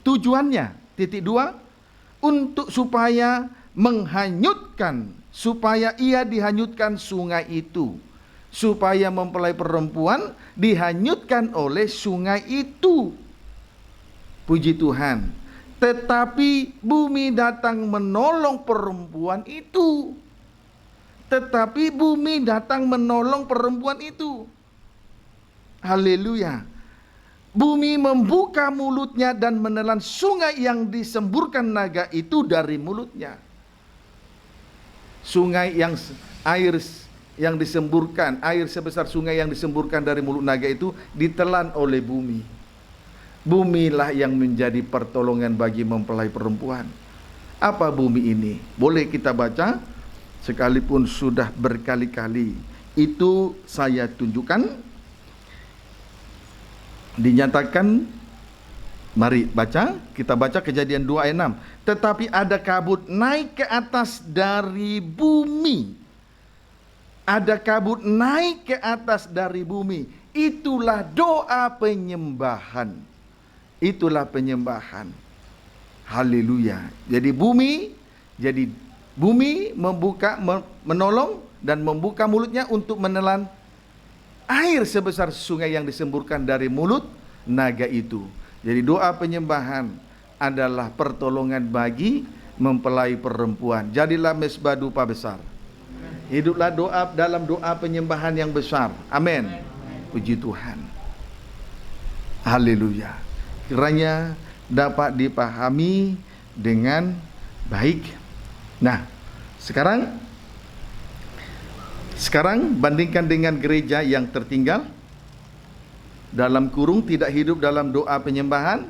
Tujuannya, titik 2, untuk supaya menghanyutkan, supaya ia dihanyutkan sungai itu. Supaya mempelai perempuan dihanyutkan oleh sungai itu. Puji Tuhan. Tetapi bumi datang menolong perempuan itu. Tetapi bumi datang menolong perempuan itu. Haleluya. Bumi membuka mulutnya dan menelan sungai yang disemburkan naga itu dari mulutnya. Sungai yang air yang disemburkan, air sebesar sungai yang disemburkan dari mulut naga itu ditelan oleh bumi. Bumilah yang menjadi pertolongan bagi mempelai perempuan. Apa bumi ini? Boleh kita baca, sekalipun sudah berkali-kali itu saya tunjukkan. Dinyatakan, mari baca, kita baca Kejadian 2 ayat 6. Tetapi ada kabut naik ke atas dari bumi. Ada kabut naik ke atas dari bumi. Itulah doa penyembahan. Itulah penyembahan. Haleluya. Jadi bumi membuka, menolong dan membuka mulutnya untuk menelan air sebesar sungai yang disemburkan dari mulut naga itu. Jadi doa penyembahan adalah pertolongan bagi mempelai perempuan. Jadilah mezbah dupa besar. Hiduplah doa dalam doa penyembahan yang besar. Amin. Puji Tuhan. Haleluya. Kiranya dapat dipahami dengan baik. Nah, sekarang bandingkan dengan gereja yang tertinggal, dalam kurung tidak hidup dalam doa penyembahan,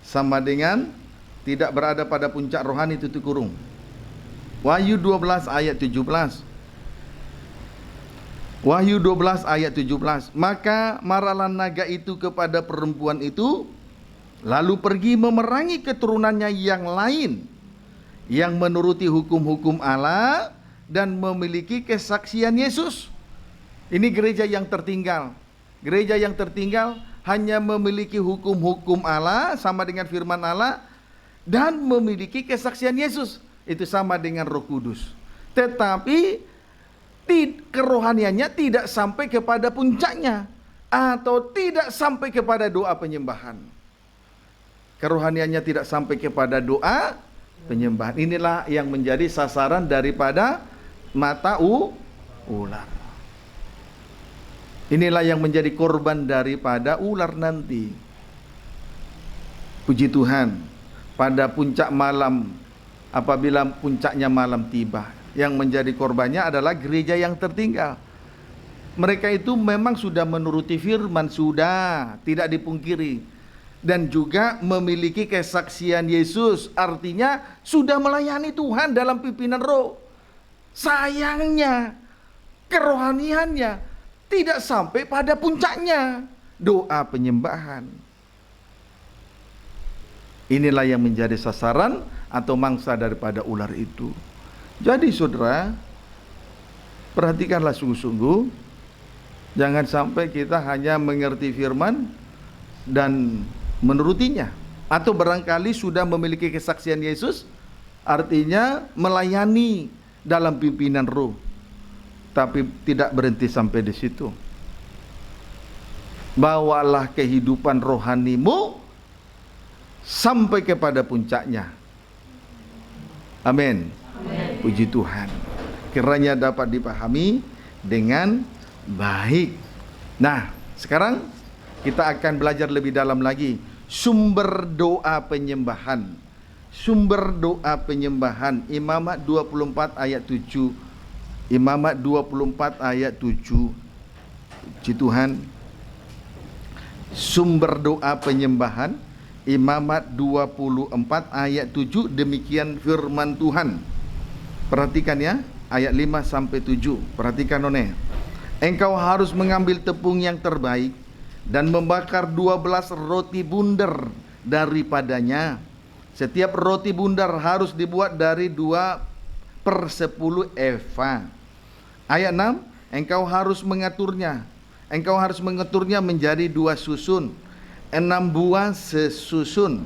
sama dengan tidak berada pada puncak rohani tutup kurung. Wahyu 12 ayat 17. Wahyu 12 ayat 17. Maka marahlah naga itu kepada perempuan itu, lalu pergi memerangi keturunannya yang lain, yang menuruti hukum-hukum Allah dan memiliki kesaksian Yesus. Ini gereja yang tertinggal. Gereja yang tertinggal hanya memiliki hukum-hukum Allah, sama dengan firman Allah, dan memiliki kesaksian Yesus. Itu sama dengan Roh Kudus. Tetapi kerohaniannya tidak sampai kepada puncaknya, atau tidak sampai kepada doa penyembahan. Kerohaniannya tidak sampai kepada doa penyembahan. Inilah yang menjadi sasaran daripada mata ular. Inilah yang menjadi korban daripada ular nanti. Puji Tuhan, pada puncak malam, apabila puncaknya malam tiba, yang menjadi korbannya adalah gereja yang tertinggal. Mereka itu memang sudah menuruti firman, sudah, tidak dipungkiri. Dan juga memiliki kesaksian Yesus, artinya sudah melayani Tuhan dalam pimpinan roh. Sayangnya, kerohaniannya tidak sampai pada puncaknya, doa penyembahan. Inilah yang menjadi sasaran atau mangsa daripada ular itu. Jadi saudara, perhatikanlah sungguh-sungguh, jangan sampai kita hanya mengerti firman dan menurutinya, atau barangkali sudah memiliki kesaksian Yesus, artinya melayani dalam pimpinan roh, tapi tidak berhenti sampai di situ. Bawalah kehidupan rohanimu sampai kepada puncaknya. Amin. Puji Tuhan. Kiranya dapat dipahami dengan baik. Nah, sekarang kita akan belajar lebih dalam lagi sumber doa penyembahan. Sumber doa penyembahan, Imamat 24 ayat 7. Imamat 24 ayat 7. Puji Tuhan. Sumber doa penyembahan, Imamat 24 ayat 7, demikian firman Tuhan. Perhatikan ya, ayat 5 sampai 7. Perhatikan none. Engkau harus mengambil tepung yang terbaik dan membakar 12 roti bundar daripadanya. Setiap roti bundar harus dibuat dari 2/10 eva. Ayat 6, engkau harus mengaturnya. Engkau harus mengaturnya menjadi 2 susun. 6 buah sesusun,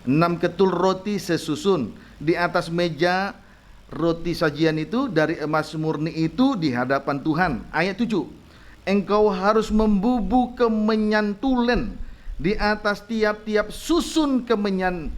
6 ketul roti sesusun. Di atas meja roti sajian itu dari emas murni itu di hadapan Tuhan. Ayat 7, engkau harus membubuk kemenyan tulen di atas tiap-tiap susun kemenyan.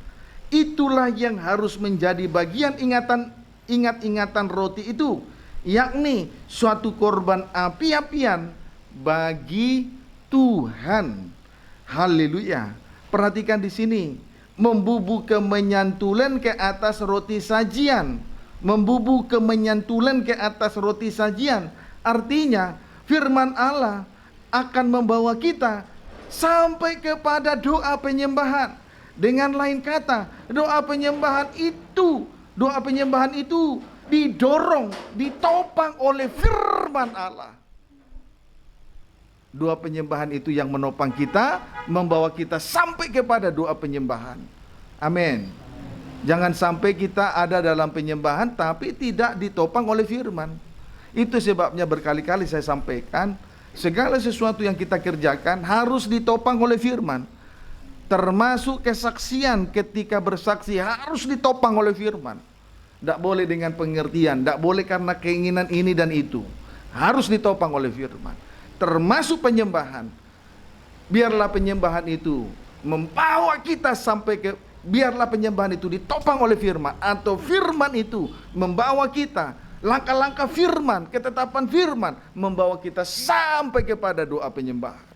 Itulah yang harus menjadi bagian ingat-ingatan roti itu, yakni suatu korban api-apian bagi Tuhan. Haleluya. Perhatikan di sini, membubuk kemenyan tulen ke atas roti sajian. Membubuk kemenyan tulen ke atas roti sajian, artinya firman Allah akan membawa kita sampai kepada doa penyembahan. Dengan lain kata, doa penyembahan itu didorong, ditopang oleh firman Allah. Doa penyembahan itu yang menopang kita, membawa kita sampai kepada doa penyembahan. Amin. Jangan sampai kita ada dalam penyembahan tapi tidak ditopang oleh firman. Itu sebabnya berkali-kali saya sampaikan, segala sesuatu yang kita kerjakan harus ditopang oleh firman. Termasuk kesaksian, ketika bersaksi harus ditopang oleh firman. Tidak boleh dengan pengertian, tidak boleh karena keinginan ini dan itu. Harus ditopang oleh firman. Termasuk penyembahan. Biarlah penyembahan itu membawa kita sampai ke, biarlah penyembahan itu ditopang oleh firman, atau firman itu membawa kita, langkah-langkah firman, ketetapan firman membawa kita sampai kepada doa penyembahan.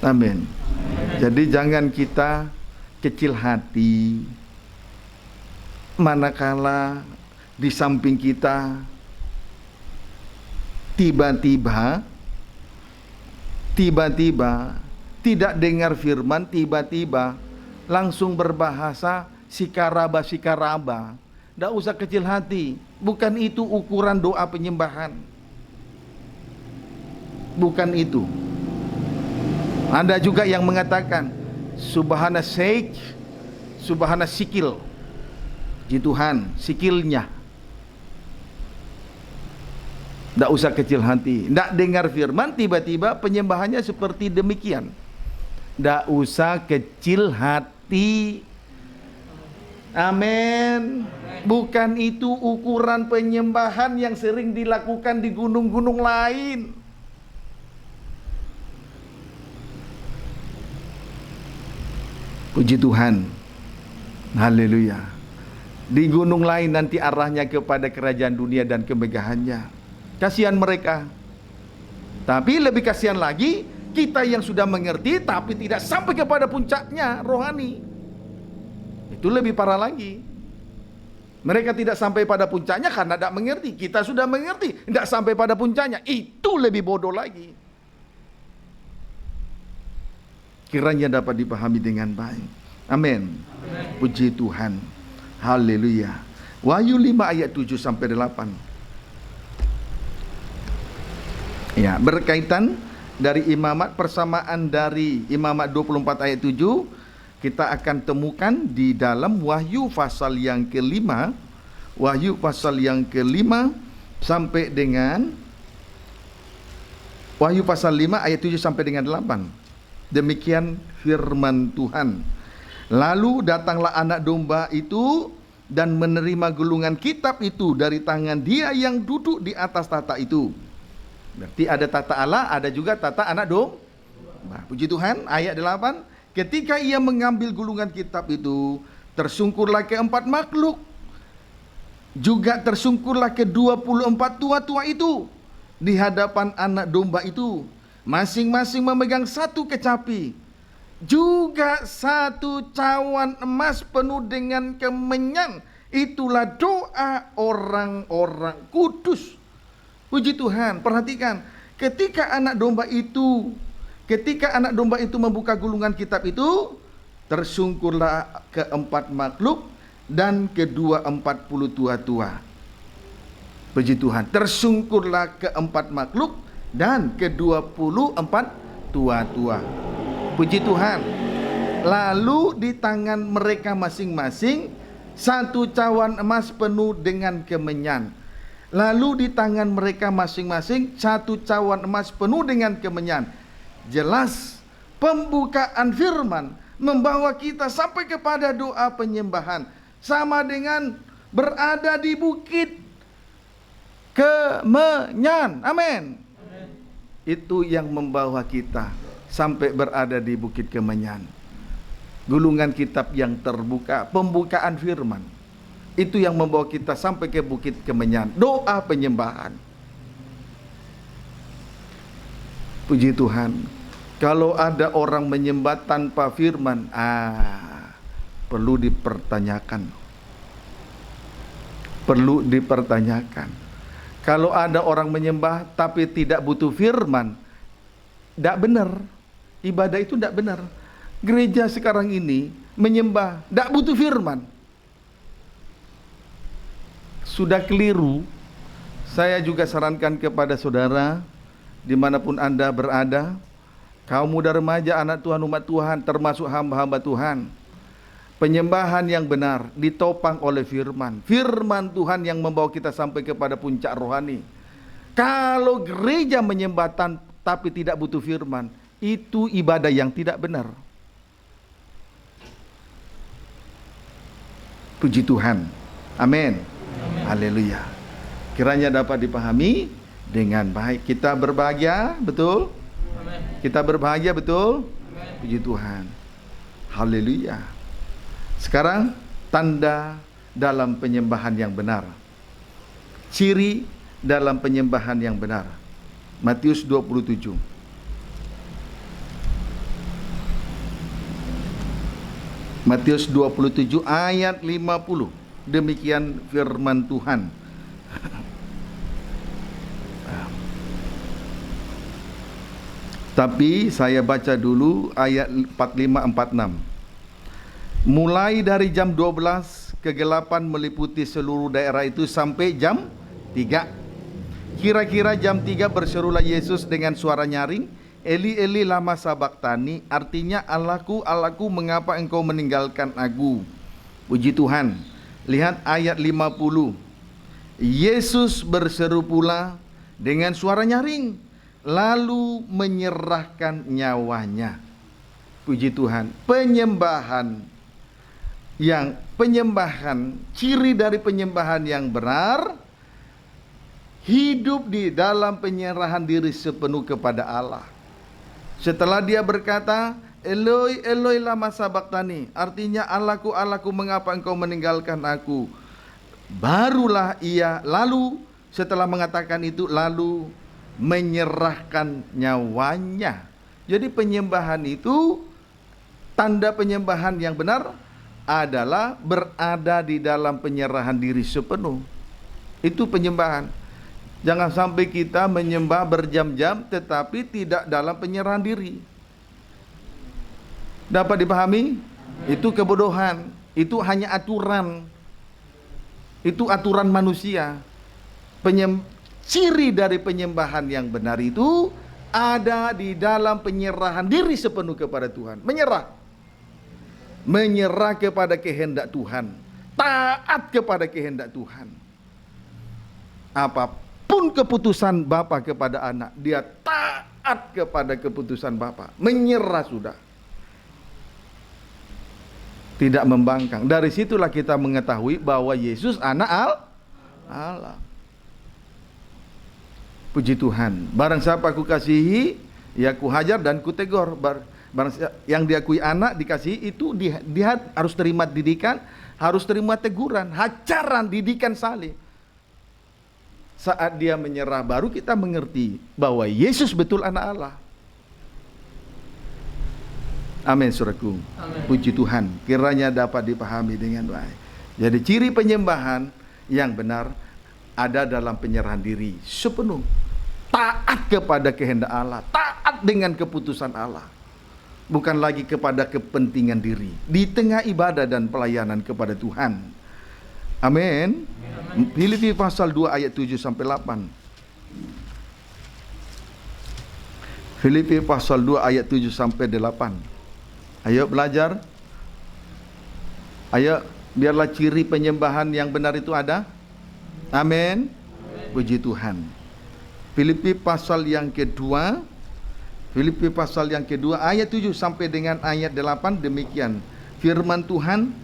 Amin. Jadi jangan kita kecil hati manakala di samping kita tiba-tiba tidak dengar firman, tiba-tiba langsung berbahasa sikaraba. Tidak usah kecil hati. Bukan itu ukuran doa penyembahan. Bukan itu. Ada juga yang mengatakan subhana syekh, subhana sikil. Ji Tuhan, sikilnya. Tidak usah kecil hati. Tidak dengar firman, tiba-tiba penyembahannya seperti demikian. Tidak usah kecil hati. Amin. Bukan itu ukuran penyembahan yang sering dilakukan di gunung-gunung lain. Puji Tuhan. Haleluya. Di gunung lain nanti arahnya kepada kerajaan dunia dan kemegahannya. Kasihan mereka. Tapi lebih kasihan lagi kita yang sudah mengerti tapi tidak sampai kepada puncaknya rohani. Itu lebih parah lagi. Mereka tidak sampai pada puncaknya karena tidak mengerti. Kita sudah mengerti, tidak sampai pada puncaknya. Itu lebih bodoh lagi. Kiranya dapat dipahami dengan baik. Amin. Puji Tuhan. Haleluya. Wahyu 5 ayat 7 sampai 8. Ya, berkaitan dari imamat, persamaan dari imamat 24 ayat 7 kita akan temukan di dalam Wahyu pasal yang kelima. Wahyu pasal yang kelima sampai dengan Wahyu pasal 5 ayat 7 sampai dengan 8. Demikian firman Tuhan. Lalu datanglah anak domba itu dan menerima gulungan kitab itu dari tangan dia yang duduk di atas tahta itu. Berarti ada tahta Allah, ada juga tahta anak domba. Puji Tuhan, ayat 8. Ketika ia mengambil gulungan kitab itu, tersungkurlah keempat makhluk. Juga tersungkurlah ke-24 tua-tua itu di hadapan anak domba itu. Masing-masing memegang satu kecapi, juga satu cawan emas penuh dengan kemenyan. Itulah doa orang-orang kudus. Puji Tuhan, perhatikan, ketika anak domba itu membuka gulungan kitab itu, tersungkurlah keempat makhluk dan kedua 40 tua-tua. Puji Tuhan, tersungkurlah keempat makhluk dan ke-24 tua-tua. Puji Tuhan. Lalu di tangan mereka masing-masing satu cawan emas penuh dengan kemenyan. Lalu di tangan mereka masing-masing satu cawan emas penuh dengan kemenyan. Jelas pembukaan firman membawa kita sampai kepada doa penyembahan, sama dengan berada di bukit kemenyan. Amin. Itu yang membawa kita sampai berada di bukit kemenyan. Gulungan kitab yang terbuka, pembukaan firman, itu yang membawa kita sampai ke bukit kemenyan. Doa penyembahan. Puji Tuhan. Kalau ada orang menyembah tanpa firman, perlu dipertanyakan. Perlu dipertanyakan. Kalau ada orang menyembah tapi tidak butuh firman, tidak benar. Ibadah itu tidak benar. Gereja sekarang ini menyembah tidak butuh firman, sudah keliru. Saya juga sarankan kepada saudara, dimanapun Anda berada, kaum muda remaja, anak Tuhan, umat Tuhan, termasuk hamba-hamba Tuhan, penyembahan yang benar ditopang oleh firman. Firman Tuhan yang membawa kita sampai kepada puncak rohani. Kalau gereja menyembah tapi tidak butuh firman, itu ibadah yang tidak benar. Puji Tuhan. Amin. Haleluya. Kiranya dapat dipahami dengan baik. Kita berbahagia, betul? Amen. Kita berbahagia, betul? Amen. Puji Tuhan. Haleluya. Sekarang tanda dalam penyembahan yang benar. Ciri dalam penyembahan yang benar. Matius 27. Matius 27 ayat 50. Demikian firman Tuhan. Tapi saya baca dulu ayat 45-46. Mulai dari jam 12 kegelapan meliputi seluruh daerah itu sampai jam 3. Kira-kira jam 3 berserulah Yesus dengan suara nyaring, Eli Eli lama sabachthani, artinya Allahku, Allahku, mengapa engkau meninggalkan aku? Puji Tuhan. Lihat ayat 50. Yesus berseru pula dengan suara nyaring, lalu menyerahkan nyawanya. Puji Tuhan. Penyembahan, ciri dari penyembahan yang benar, hidup di dalam penyerahan diri sepenuh kepada Allah. Setelah dia berkata, Eloi, Eloi lama sabachthani, artinya Allahku, Allahku, mengapa engkau meninggalkan aku? Barulah ia lalu setelah mengatakan itu, lalu menyerahkan nyawanya. Jadi penyembahan itu, tanda penyembahan yang benar adalah berada di dalam penyerahan diri sepenuh. Itu penyembahan. Jangan sampai kita menyembah berjam-jam tetapi tidak dalam penyerahan diri. Dapat dipahami? Itu kebodohan. Itu hanya aturan. Itu aturan manusia. Ciri dari penyembahan yang benar itu ada di dalam penyerahan diri sepenuh kepada Tuhan. Menyerah kepada kehendak Tuhan, taat kepada kehendak Tuhan. Apapun keputusan Bapa kepada anak, dia taat kepada keputusan Bapa. Menyerah sudah. Tidak membangkang. Dari situlah kita mengetahui bahwa Yesus anak Allah. Puji Tuhan. Barang siapa aku kasihi, ya ku hajar dan ku tegur. Barang yang diakui anak dikasihi itu dia harus terima didikan, harus terima teguran, hajaran, didikan saleh. Saat dia menyerah baru kita mengerti bahwa Yesus betul anak Allah. Amin, saudaraku. Puji Tuhan, kiranya dapat dipahami dengan baik. Jadi ciri penyembahan yang benar ada dalam penyerahan diri sepenuh, taat kepada kehendak Allah, taat dengan keputusan Allah, bukan lagi kepada kepentingan diri di tengah ibadah dan pelayanan kepada Tuhan. Amin. Filipi pasal 2 ayat 7 sampai 8. Filipi pasal 2 ayat 7 sampai 8. Ayo belajar. Ayo, biarlah ciri penyembahan yang benar itu ada. Amin. Puji Tuhan. Filipi pasal yang kedua, Filipi pasal yang kedua ayat 7 sampai dengan ayat 8 demikian. Firman Tuhan,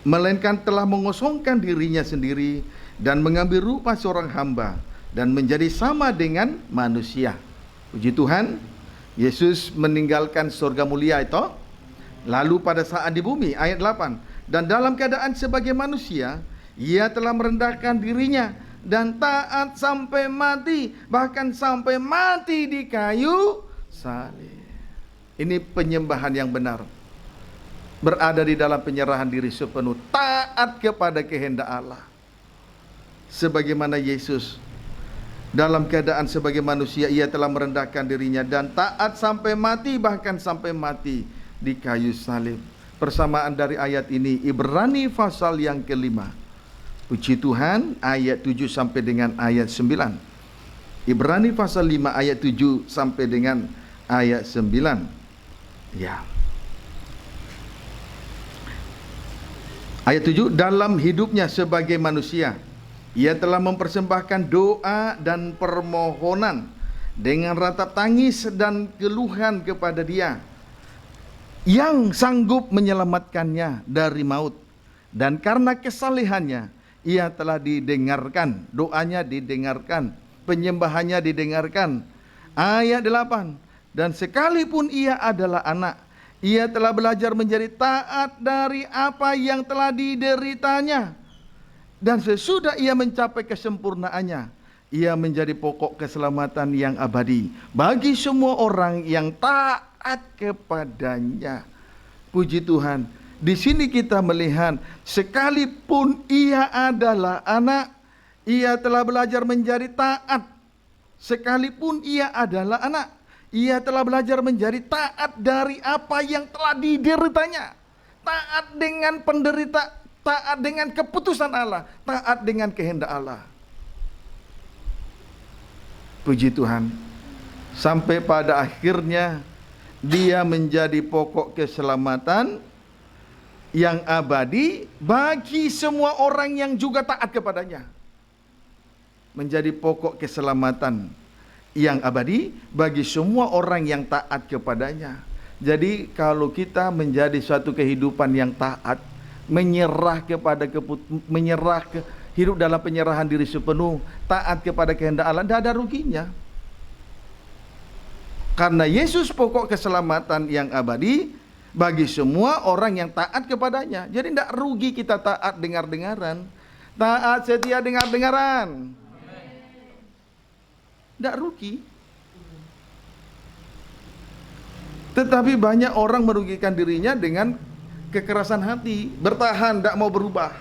melainkan telah mengosongkan dirinya sendiri dan mengambil rupa seorang hamba dan menjadi sama dengan manusia. Puji Tuhan, Yesus meninggalkan surga mulia itu, lalu pada saat di bumi, ayat 8, dan dalam keadaan sebagai manusia, ia telah merendahkan dirinya dan taat sampai mati, bahkan sampai mati di kayu salib. Ini penyembahan yang benar. Berada di dalam penyerahan diri sepenuh, taat kepada kehendak Allah. Sebagaimana Yesus dalam keadaan sebagai manusia, ia telah merendahkan dirinya dan taat sampai mati, bahkan sampai mati di kayu salib. Persamaan dari ayat ini Ibrani pasal yang kelima. Puji Tuhan, ayat 7 sampai dengan ayat 9. Ibrani pasal 5 ayat 7 sampai dengan ayat 9. Ya. Ayat 7, dalam hidupnya sebagai manusia, ia telah mempersembahkan doa dan permohonan dengan ratap tangis dan keluhan kepada Dia yang sanggup menyelamatkannya dari maut. Dan karena kesalehannya, ia telah didengarkan, doanya didengarkan, penyembahannya didengarkan. Ayat 8, dan sekalipun ia adalah anak, ia telah belajar menjadi taat dari apa yang telah dideritanya. Dan sesudah ia mencapai kesempurnaannya, ia menjadi pokok keselamatan yang abadi bagi semua orang yang taat kepadanya. Puji Tuhan. Di sini kita melihat, sekalipun ia adalah anak, ia telah belajar menjadi taat. Sekalipun ia adalah anak, ia telah belajar menjadi taat dari apa yang telah dideritanya. Taat dengan taat dengan keputusan Allah, taat dengan kehendak Allah. Puji Tuhan. Sampai pada akhirnya dia menjadi pokok keselamatan yang abadi bagi semua orang yang juga taat kepadanya. Menjadi pokok keselamatan yang abadi bagi semua orang yang taat kepadanya. Jadi kalau kita menjadi suatu kehidupan yang taat, hidup dalam penyerahan diri sepenuh, taat kepada kehendak Allah, tidak ada ruginya. Karena Yesus pokok keselamatan yang abadi bagi semua orang yang taat kepadanya. Jadi tidak rugi kita taat dengar-dengaran, taat setia dengar-dengaran. Tidak rugi. Tetapi banyak orang merugikan dirinya dengan kekerasan hati, bertahan, tidak mau berubah,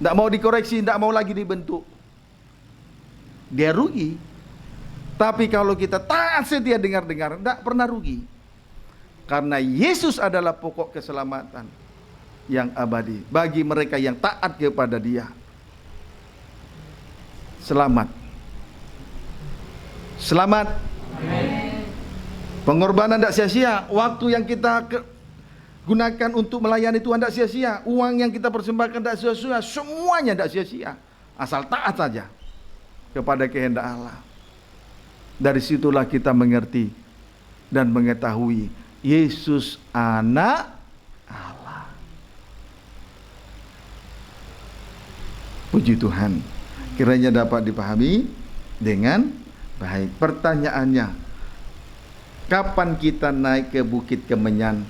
tidak mau dikoreksi, tidak mau lagi dibentuk, dia rugi. Tapi kalau kita taat setia dengar-dengar, tidak pernah rugi. Karena Yesus adalah pokok keselamatan yang abadi bagi mereka yang taat kepada Dia. Selamat. Selamat. Amin. Pengorbanan tidak sia-sia. Waktu yang kita gunakan untuk melayani Tuhan tidak sia-sia. Uang yang kita persembahkan tidak sia-sia. Semuanya tidak sia-sia. Asal taat saja kepada kehendak Allah. Dari situlah kita mengerti dan mengetahui Yesus anak Allah. Puji Tuhan. Kiranya dapat dipahami dengan baik. Pertanyaannya, kapan kita naik ke Bukit Kemenyan?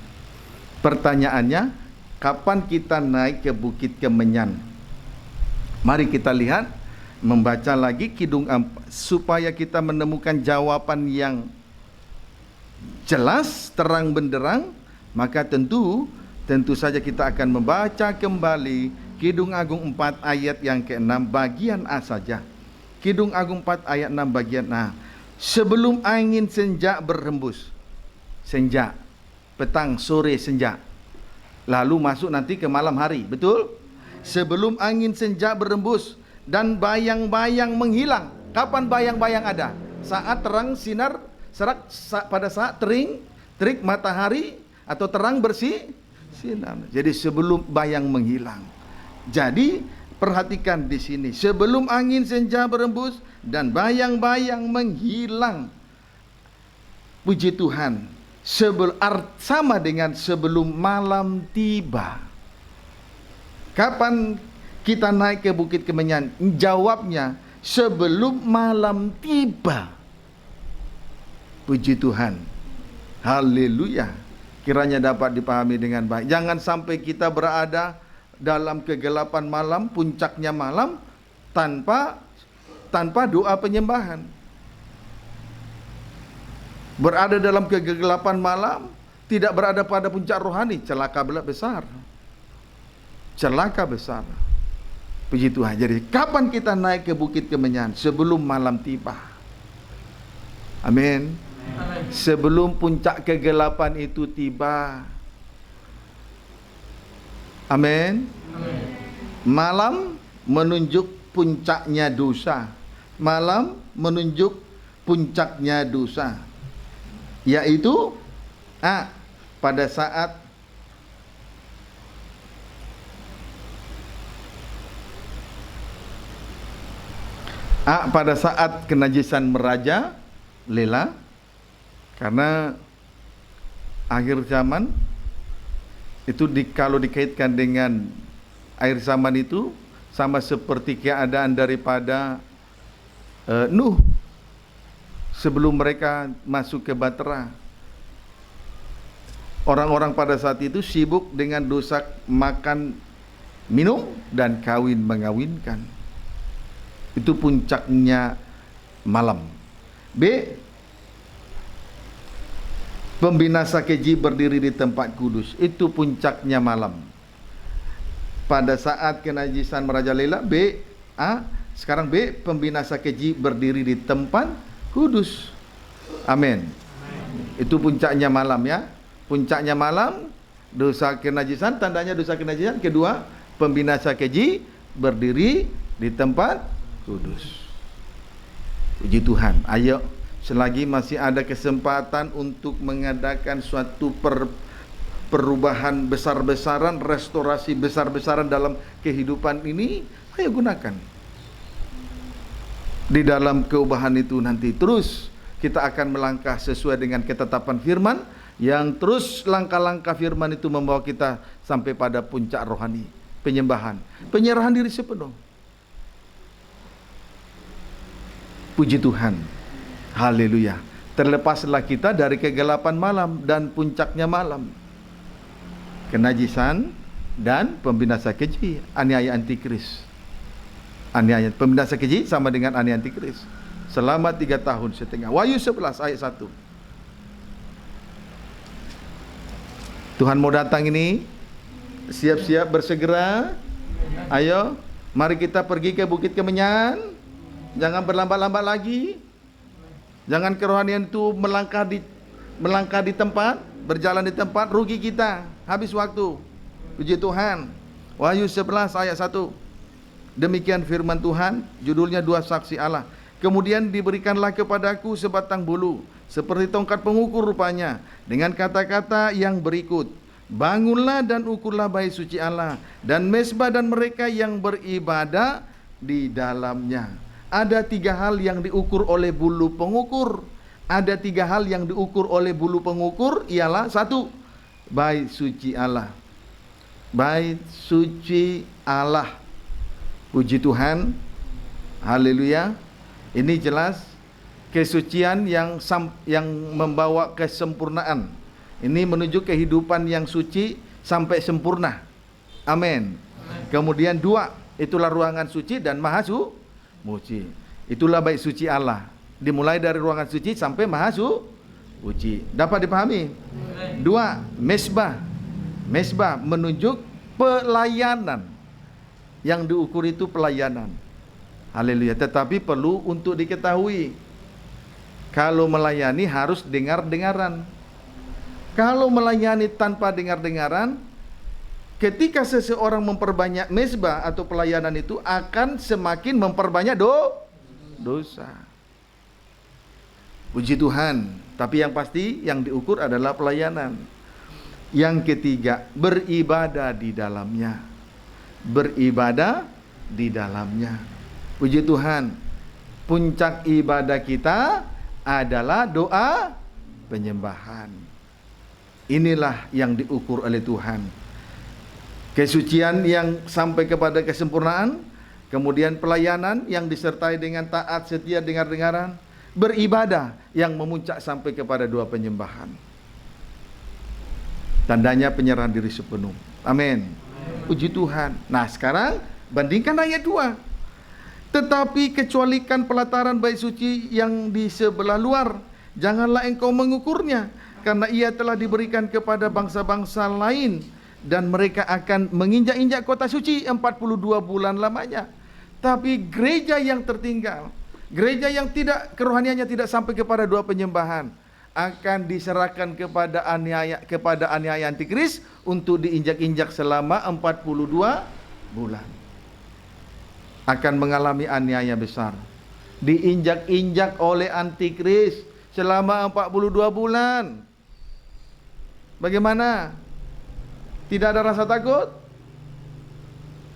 Pertanyaannya, kapan kita naik ke Bukit Kemenyan? Mari kita lihat, membaca lagi Kidung 4 supaya kita menemukan jawaban yang jelas, terang benderang. Maka tentu saja kita akan membaca kembali Kidung Agung 4 ayat yang ke-6 bagian A saja. Kidung Agung 4 ayat 6 bagian A. Sebelum angin senja berhembus. Senja, petang, sore, senja. Lalu masuk nanti ke malam hari, betul? Sebelum angin senja berhembus dan bayang-bayang menghilang. Kapan bayang-bayang ada? Saat terang sinar serak, pada saat terik matahari atau terang bersih sinar. Jadi sebelum bayang menghilang. Jadi perhatikan di sini, sebelum angin senja berembus dan bayang-bayang menghilang. Puji Tuhan. Sama dengan sebelum malam tiba. Kapan kita naik ke Bukit Kemenyan? Jawabnya sebelum malam tiba. Puji Tuhan. Haleluya. Kiranya dapat dipahami dengan baik. Jangan sampai kita berada dalam kegelapan malam, puncaknya malam, tanpa doa penyembahan. Berada dalam kegelapan malam, tidak berada pada puncak rohani, celaka besar. Celaka besar. Puji Tuhan. Jadi kapan kita naik ke Bukit Kemenyan? Sebelum malam tiba. Amin. Sebelum puncak kegelapan itu tiba. Amin. Malam menunjuk puncaknya dosa. Malam menunjuk puncaknya dosa. Yaitu pada saat pada saat kenajisan merajalela. Karena akhir zaman itu kalau dikaitkan dengan akhir zaman itu sama seperti keadaan daripada Nuh sebelum mereka masuk ke Bahtera. Orang-orang pada saat itu sibuk dengan dosa makan, minum dan kawin mengawinkan. Itu puncaknya malam. B. Pembinasa keji berdiri di tempat kudus. Itu puncaknya malam. Pada saat kenajisan merajalela. Sekarang B. Pembinasa keji berdiri di tempat kudus. Amin. Itu puncaknya malam ya. Puncaknya malam, dosa kenajisan, tandanya dosa kenajisan. Kedua, pembinasa keji berdiri di tempat kudus. Puji Tuhan. Ayo, selagi masih ada kesempatan untuk mengadakan suatu perubahan besar-besaran, restorasi besar-besaran dalam kehidupan ini, ayo gunakan. Di dalam keubahan itu nanti terus kita akan melangkah sesuai dengan ketetapan firman, yang terus langkah-langkah firman itu membawa kita sampai pada puncak rohani, penyembahan, penyerahan diri sepenuh. Puji Tuhan. Haleluya. Terlepaslah kita dari kegelapan malam dan puncaknya malam, kenajisan dan pembinasa keji, aniaya antikris. Aniaya pembinasa keji sama dengan aniaya antikris selama 3 tahun setengah. Wahyu 11 ayat 1. Tuhan mau datang ini. Siap-siap bersegera. Ayo, mari kita pergi ke Bukit Kemenyan. Jangan berlambat-lambat lagi. Jangan kerohanian itu melangkah di tempat, berjalan di tempat, rugi kita, habis waktu. Puji Tuhan. Wahyu 11 ayat 1. Demikian firman Tuhan, judulnya Dua Saksi Allah. Kemudian diberikanlah kepadaku sebatang bulu, seperti tongkat pengukur rupanya, dengan kata-kata yang berikut: bangunlah dan ukurlah bait suci Allah dan mezbah dan mereka yang beribadah di dalamnya. Ada 3 hal yang diukur oleh bulu pengukur. Ada 3 hal yang diukur oleh bulu pengukur, ialah 1, bait suci Allah. Bait suci Allah. Puji Tuhan. Haleluya. Ini jelas kesucian yang membawa kesempurnaan. Ini menuju kehidupan yang suci sampai sempurna. Amin. Kemudian 2, itulah ruangan suci dan maha suci. Itulah bait suci Allah. Dimulai dari ruangan suci sampai maha suci. Dapat dipahami? 2, mezbah. Mezbah menunjuk pelayanan. Yang diukur itu pelayanan. Haleluya. Tetapi perlu untuk diketahui, kalau melayani harus dengar-dengaran. Kalau melayani tanpa dengar-dengaran, ketika seseorang memperbanyak mezbah atau pelayanan itu akan semakin memperbanyak dosa. Puji Tuhan. Tapi yang pasti yang diukur adalah pelayanan. Yang ketiga, beribadah di dalamnya. Beribadah di dalamnya. Puji Tuhan. Puncak ibadah kita adalah doa penyembahan. Inilah yang diukur oleh Tuhan. Kesucian yang sampai kepada kesempurnaan, kemudian pelayanan yang disertai dengan taat, setia, dengar-dengaran, beribadah yang memuncak sampai kepada doa penyembahan. Tandanya penyerahan diri sepenuh. Amin. Puji Tuhan. Nah, sekarang bandingkan ayat 2. Tetapi kecualikan pelataran bait suci yang di sebelah luar, janganlah engkau mengukurnya, karena ia telah diberikan kepada bangsa-bangsa lain, dan mereka akan menginjak-injak kota suci 42 bulan lamanya. Tapi gereja yang tertinggal, gereja yang tidak kerohaniannya tidak sampai kepada doa penyembahan, akan diserahkan kepada aniaya antikris untuk diinjak-injak selama 42 bulan. Akan mengalami aniaya besar, diinjak-injak oleh antikris selama 42 bulan. Bagaimana? Tidak ada rasa takut?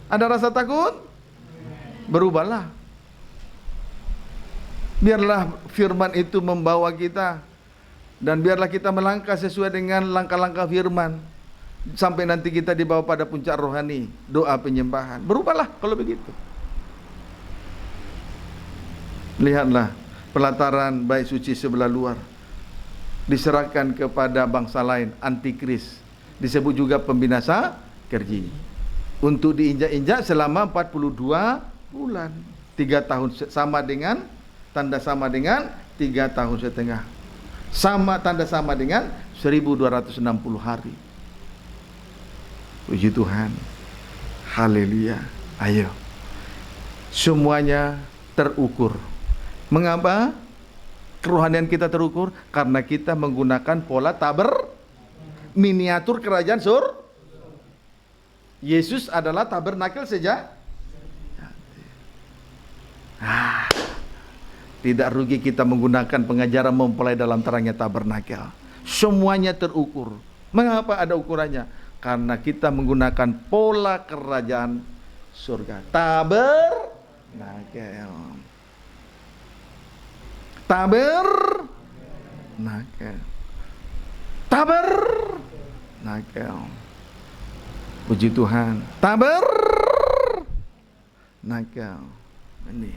Ada rasa takut? Berubahlah. Biarlah firman itu membawa kita, dan biarlah kita melangkah sesuai dengan langkah-langkah firman, sampai nanti kita dibawa pada puncak rohani, doa penyembahan. Berubahlah kalau begitu. Lihatlah, pelataran bait suci sebelah luar diserahkan kepada bangsa lain, antikris. Disebut juga pembinasa kerji, untuk diinjak-injak selama 42 bulan. 3 tahun sama dengan, tanda sama dengan 3 tahun setengah. Tanda sama dengan 1260 hari. Puji Tuhan. Haleluya. Ayo. Semuanya terukur. Mengapa kerohanian kita terukur? Karena kita menggunakan pola miniatur kerajaan Yesus adalah tabernakel sejak. Tidak rugi kita menggunakan pengajaran mempelai dalam terangnya tabernakel. Semuanya terukur. Mengapa ada ukurannya? Karena kita menggunakan pola kerajaan surga. Tabernakel. Puji Tuhan. Tabernakel. Ini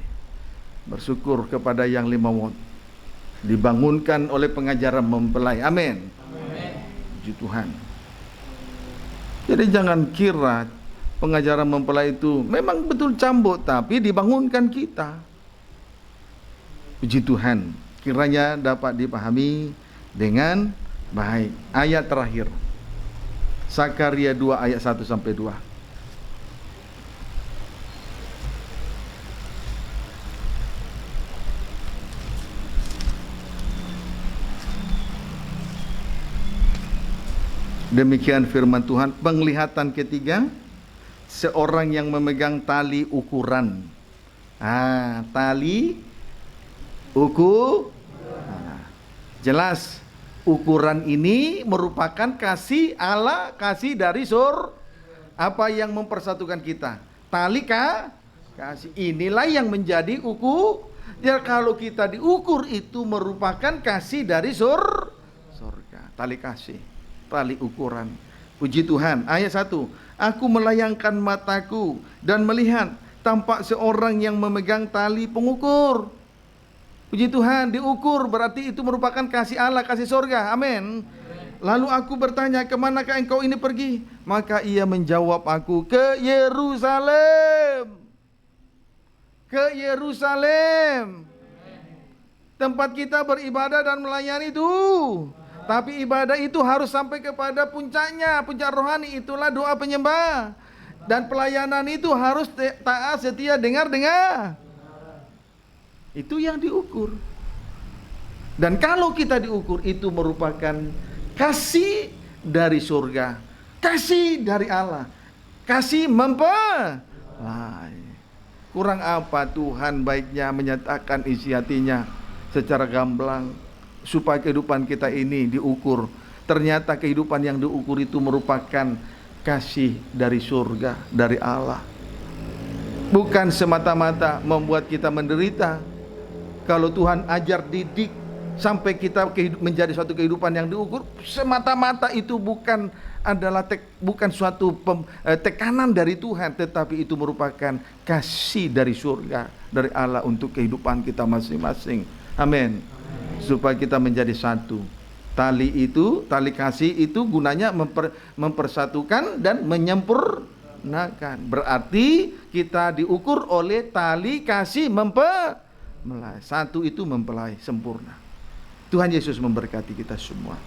bersyukur kepada yang 5 watt, dibangunkan oleh pengajaran mempelai. Amin. Puji Tuhan. Jadi jangan kira pengajaran mempelai itu memang betul cambuk, tapi dibangunkan kita. Puji Tuhan, kiranya dapat dipahami dengan baik. Ayat terakhir, Zakaria 2 ayat 1 sampai 2. Demikian firman Tuhan. Penglihatan ketiga, seorang yang memegang tali ukuran. Tali ukur. Jelas ukuran ini merupakan kasih Allah, kasih dari apa yang mempersatukan kita? Tali kasih. Inilah yang menjadi ukur. Ya, kalau kita diukur itu merupakan kasih dari surga. Tali kasih, tali ukuran. Puji Tuhan. Ayat 1. Aku melayangkan mataku dan melihat, tampak seorang yang memegang tali pengukur. Puji Tuhan, diukur berarti itu merupakan kasih Allah, kasih surga. Amin. Lalu aku bertanya, kemanakah engkau ini pergi? Maka ia menjawab aku, ke Yerusalem. Ke Yerusalem. Tempat kita beribadah dan melayani itu. Tapi ibadah itu harus sampai kepada puncaknya, puncak rohani, itulah doa penyembah. Dan pelayanan itu harus taat, setia, dengar. Itu yang diukur. Dan kalau kita diukur, itu merupakan kasih dari surga, kasih dari Allah, kasih mempelai. Kurang apa Tuhan baiknya menyatakan isi hatinya secara gamblang, supaya kehidupan kita ini diukur. Ternyata kehidupan yang diukur itu merupakan kasih dari surga, dari Allah. Bukan semata-mata membuat kita menderita. Kalau Tuhan ajar, didik sampai kita menjadi suatu kehidupan yang diukur, semata-mata itu bukan suatu tekanan dari Tuhan, tetapi itu merupakan kasih dari surga, dari Allah untuk kehidupan kita masing-masing. Amin. Supaya kita menjadi satu. Tali kasih itu gunanya mempersatukan dan menyempurnakan. Berarti kita diukur oleh tali kasih mempelai. Satu itu mempelai sempurna. Tuhan Yesus memberkati kita semua.